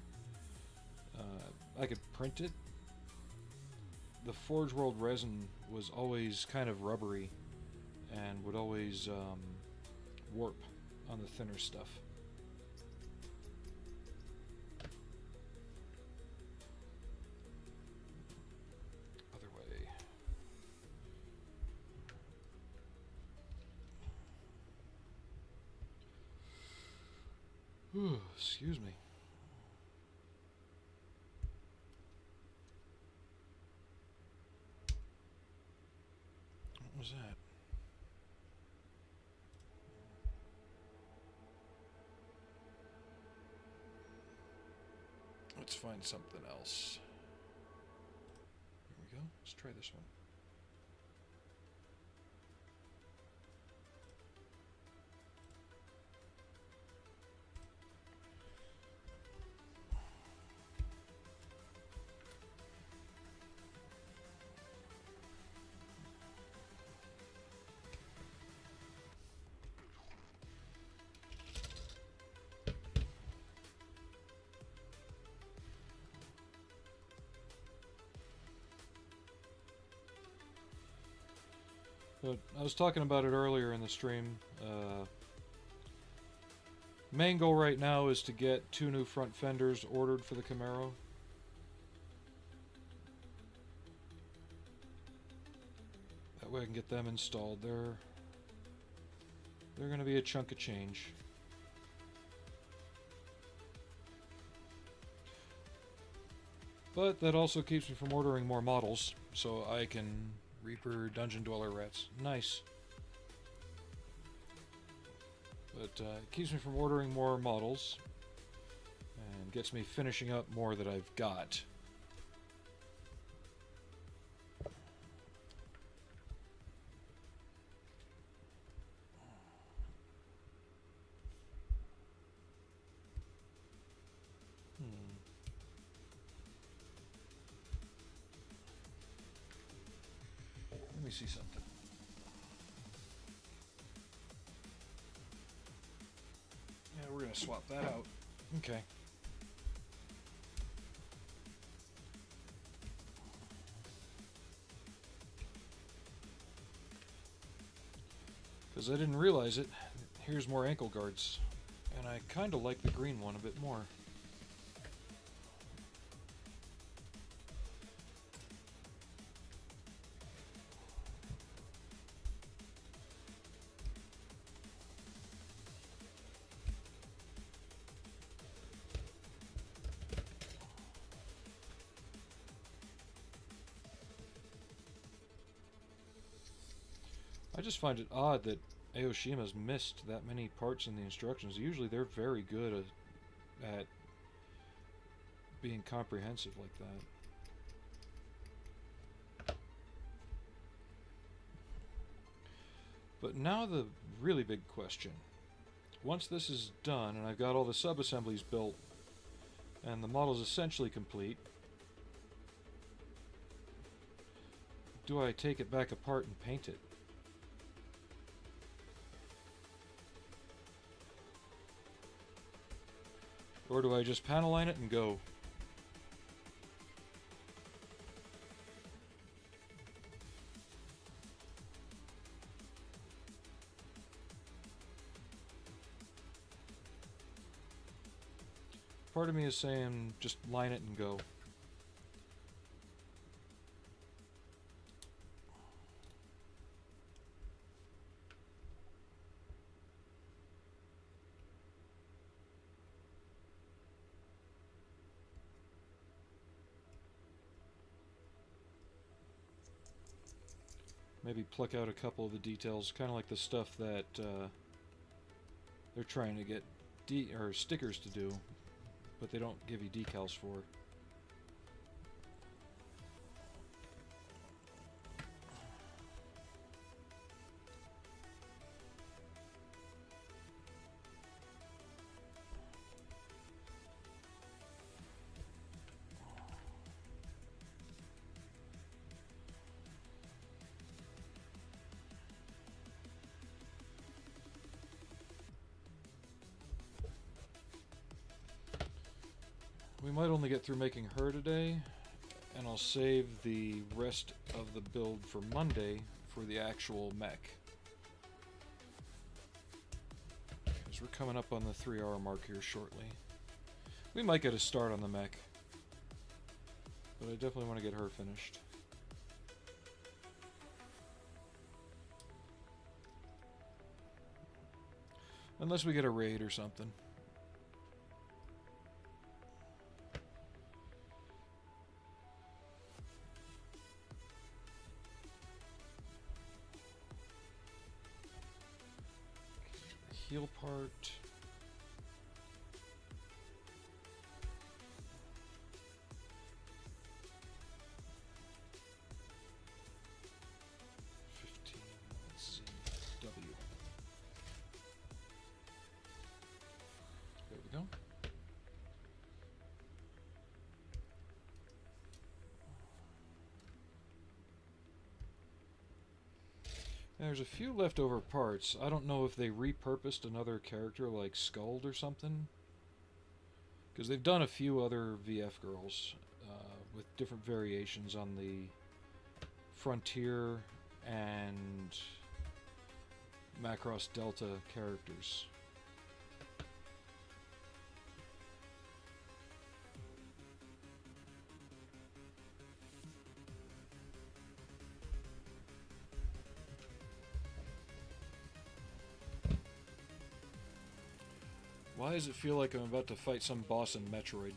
I could print it the Forge World resin was always kind of rubbery and would always warp on the thinner stuff. Other way. Whew, excuse me. What was that? Let's find something else. Here we go. Let's try this one. But I was talking about it earlier in the stream. Main goal right now is to get 2 new front fenders ordered for the Camaro. That way I can get them installed. They're going to be a chunk of change. But that also keeps me from ordering more models, so I can Reaper Dungeon Dweller Rats. Nice. But it keeps me from ordering more models and gets me finishing up more that I've got. Let me see something. Yeah, we're going to swap that out. Okay. Because I didn't realize it, here's more ankle guards. And I kind of like the green one a bit more. I just find it odd that Aoshima's missed that many parts in the instructions. Usually they're very good at being comprehensive like that. But now the really big question. Once this is done and I've got all the sub-assemblies built and the model's essentially complete, do I take it back apart and paint it? Or do I just panel line it and go? Part of me is saying just line it and go. Maybe pluck out a couple of the details, kind of like the stuff that they're trying to get stickers to do, but they don't give you decals for. We might only get through making her today, And I'll save the rest of the build for Monday for the actual mech. Because we're coming up on the 3-hour mark here shortly. We might get a start on the mech. But I definitely want to get her finished. Unless we get a raid or something. Heal part. W. There we go. There's a few leftover parts. I don't know if they repurposed another character like Skuld or something. Because they've done a few other VF girls with different variations on the Frontier and Macross Delta characters. Why does it feel like I'm about to fight some boss in Metroid?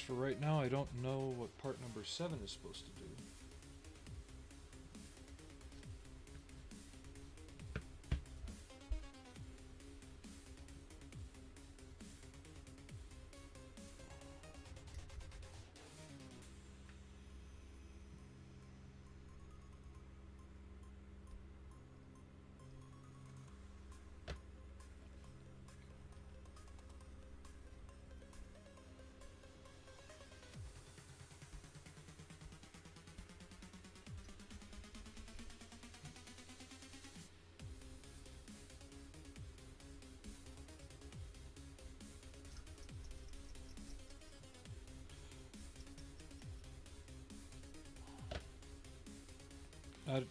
For right now, I don't know what part number 7 is supposed to do.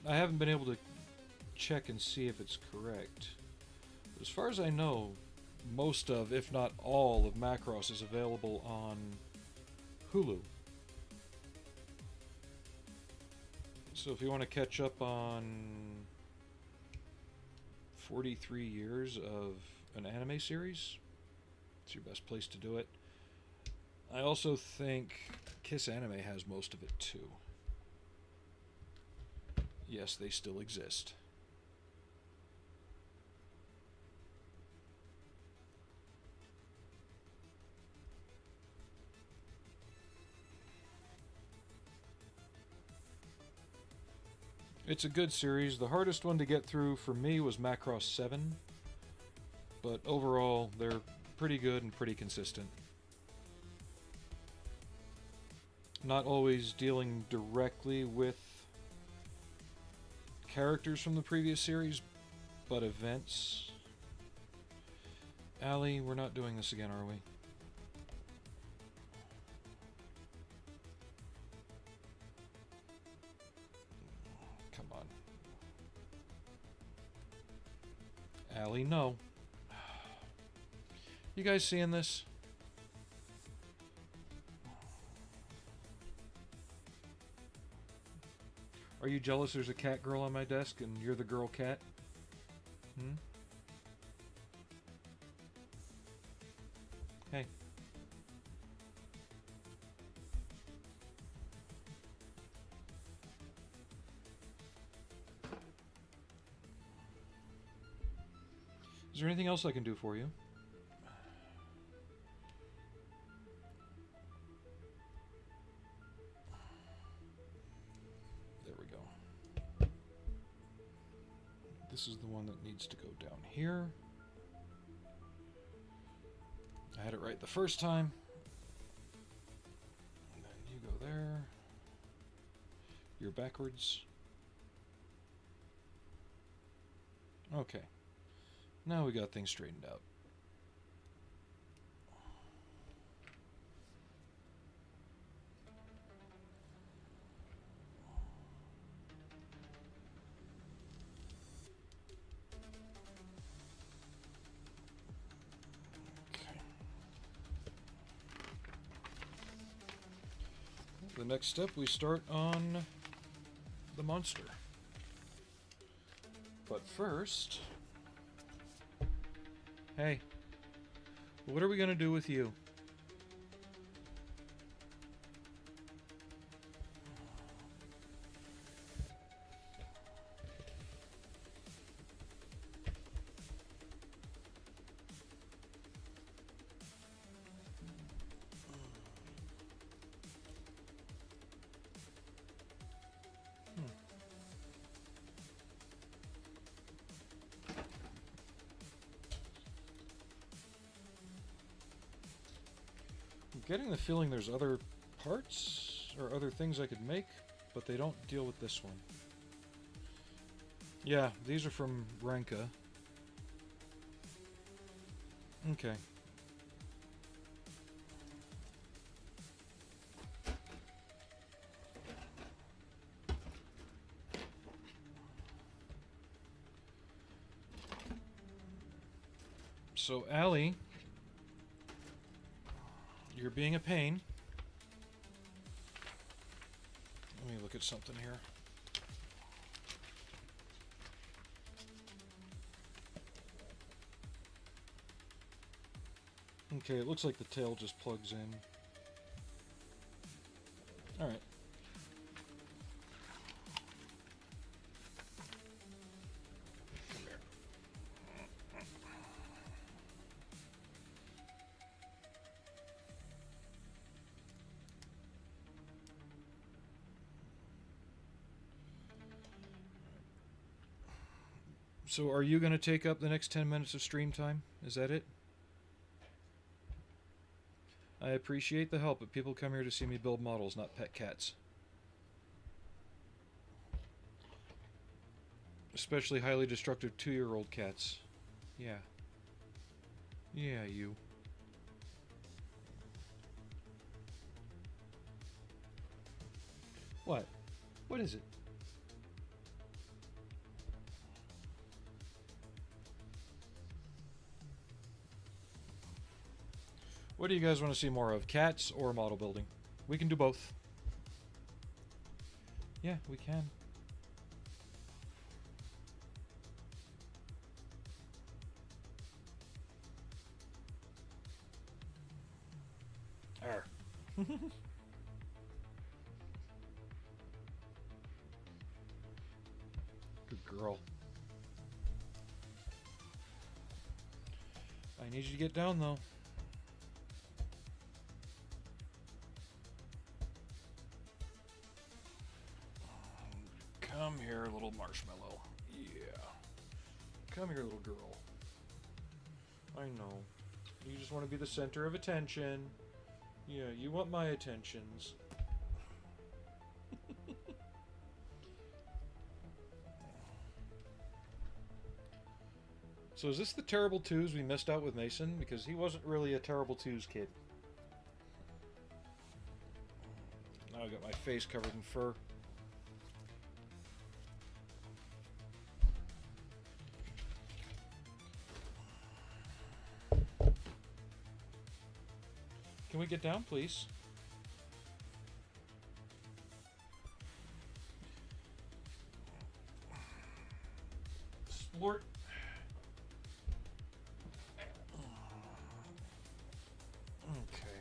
I haven't been able to check and see if it's correct. But as far as I know, most of, if not all, of Macross is available on Hulu. So if you want to catch up on 43 years of an anime series, it's your best place to do it. I also think Kiss Anime has most of it too. Yes, they still exist. It's a good series. The hardest one to get through for me was Macross 7. But overall, they're pretty good and pretty consistent. Not always dealing directly with characters from the previous series, but events. Allie, we're not doing this again, are we? Come on. Allie, no. You guys seeing this? Are you jealous there's a cat girl on my desk and you're the girl cat? Hmm? Hey. Is there anything else I can do for you? this is the one that needs to go down here. I had it right the first time. And then you go there. You're backwards. Okay. Now we got things straightened out. The next step, we start on the monster. But first... Hey, what are we going to do with you? Getting the feeling there's other parts or other things I could make, but they don't deal with this one. Yeah, these are from Ranka. Okay. So, Allie... You're being a pain. Let me look at something here. Okay, it looks like the tail just plugs in. Alright. So are you going to take up the next 10 minutes of stream time? Is that it? I appreciate the help, but people come here to see me build models, not pet cats. Especially highly destructive 2-year-old cats. Yeah. Yeah, you. What? What is it? What do you guys want to see more of? Cats or model building? We can do both. Yeah, we can. Arr. Good girl. I need you to get down, though. Come here, little marshmallow. Yeah. Come here, little girl. I know. You just want to be the center of attention. Yeah, you want my attentions. So is this the terrible twos we missed out with Mason? Because he wasn't really a terrible twos kid. Now I got my face covered in fur. Can we get down, please? Splort. Okay.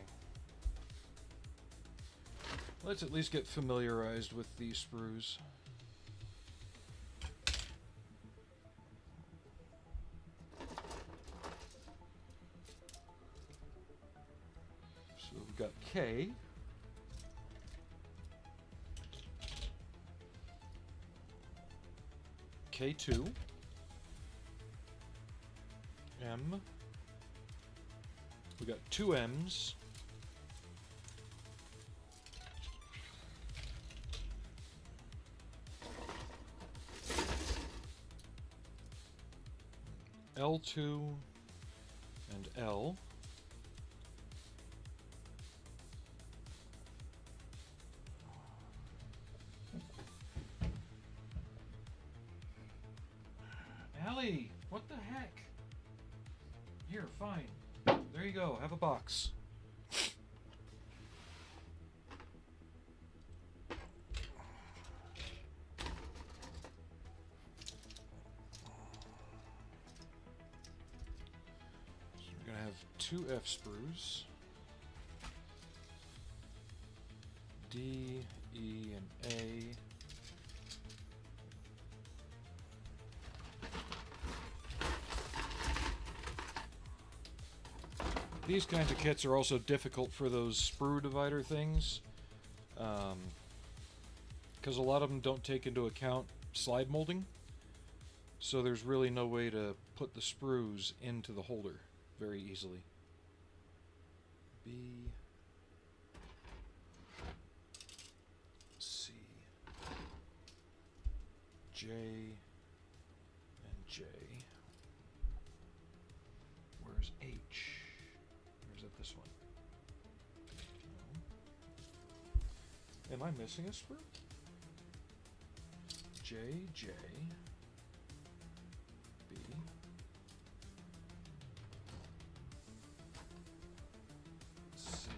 Let's at least get familiarized with these sprues. So we've got K. K2. M. We got 2 M's. L2 and L. Allie, what the heck? Here, fine. There you go, have a box. So we're gonna have 2 F sprues. D, E, and A. These kinds of kits are also difficult for those sprue divider things, because a lot of them don't take into account slide molding, so there's really no way to put the sprues into the holder very easily. B, C, J, and J. Where's H? Or is it this one? No. Am I missing a sprue? J, J, B, C,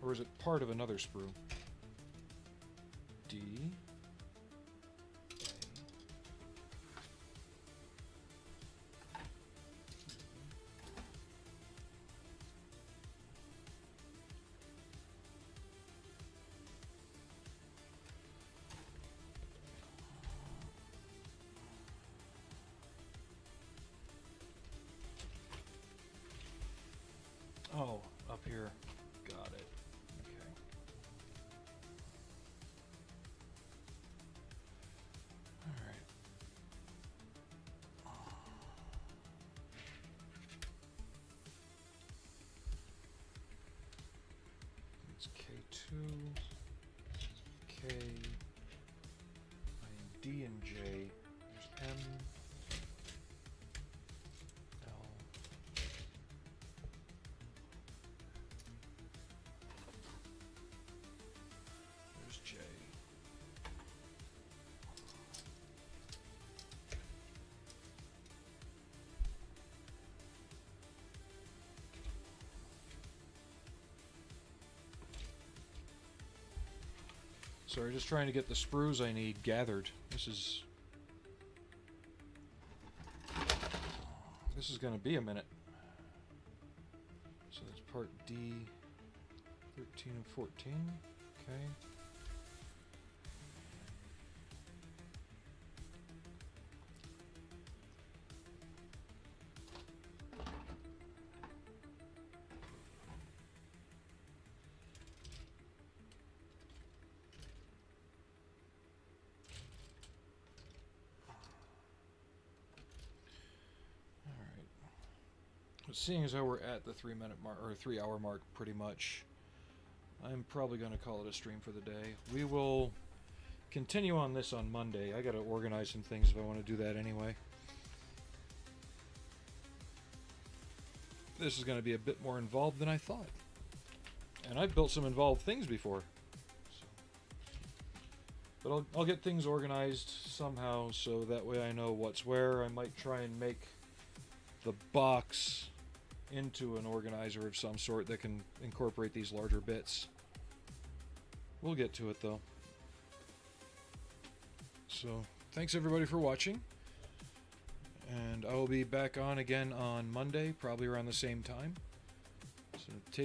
or is it part of another sprue? D, oh, up here. Got it. Okay. Alright. It's K2, K, I need D and J. There's M, L, there's J. Sorry, just trying to get the sprues I need gathered. This is going to be a minute. So that's part D, 13 and 14. Okay. Seeing as how we're at the 3-minute mark or 3-hour mark, pretty much, I'm probably going to call it a stream for the day. We will continue on this on Monday. I got to organize some things if I want to do that anyway. This is going to be a bit more involved than I thought, and I've built some involved things before. But I'll get things organized somehow so that way I know what's where. I might try and make the box into an organizer of some sort that can incorporate these larger bits. We'll get to it though. So, thanks everybody for watching. And I will be back on again on Monday, probably around the same time. So take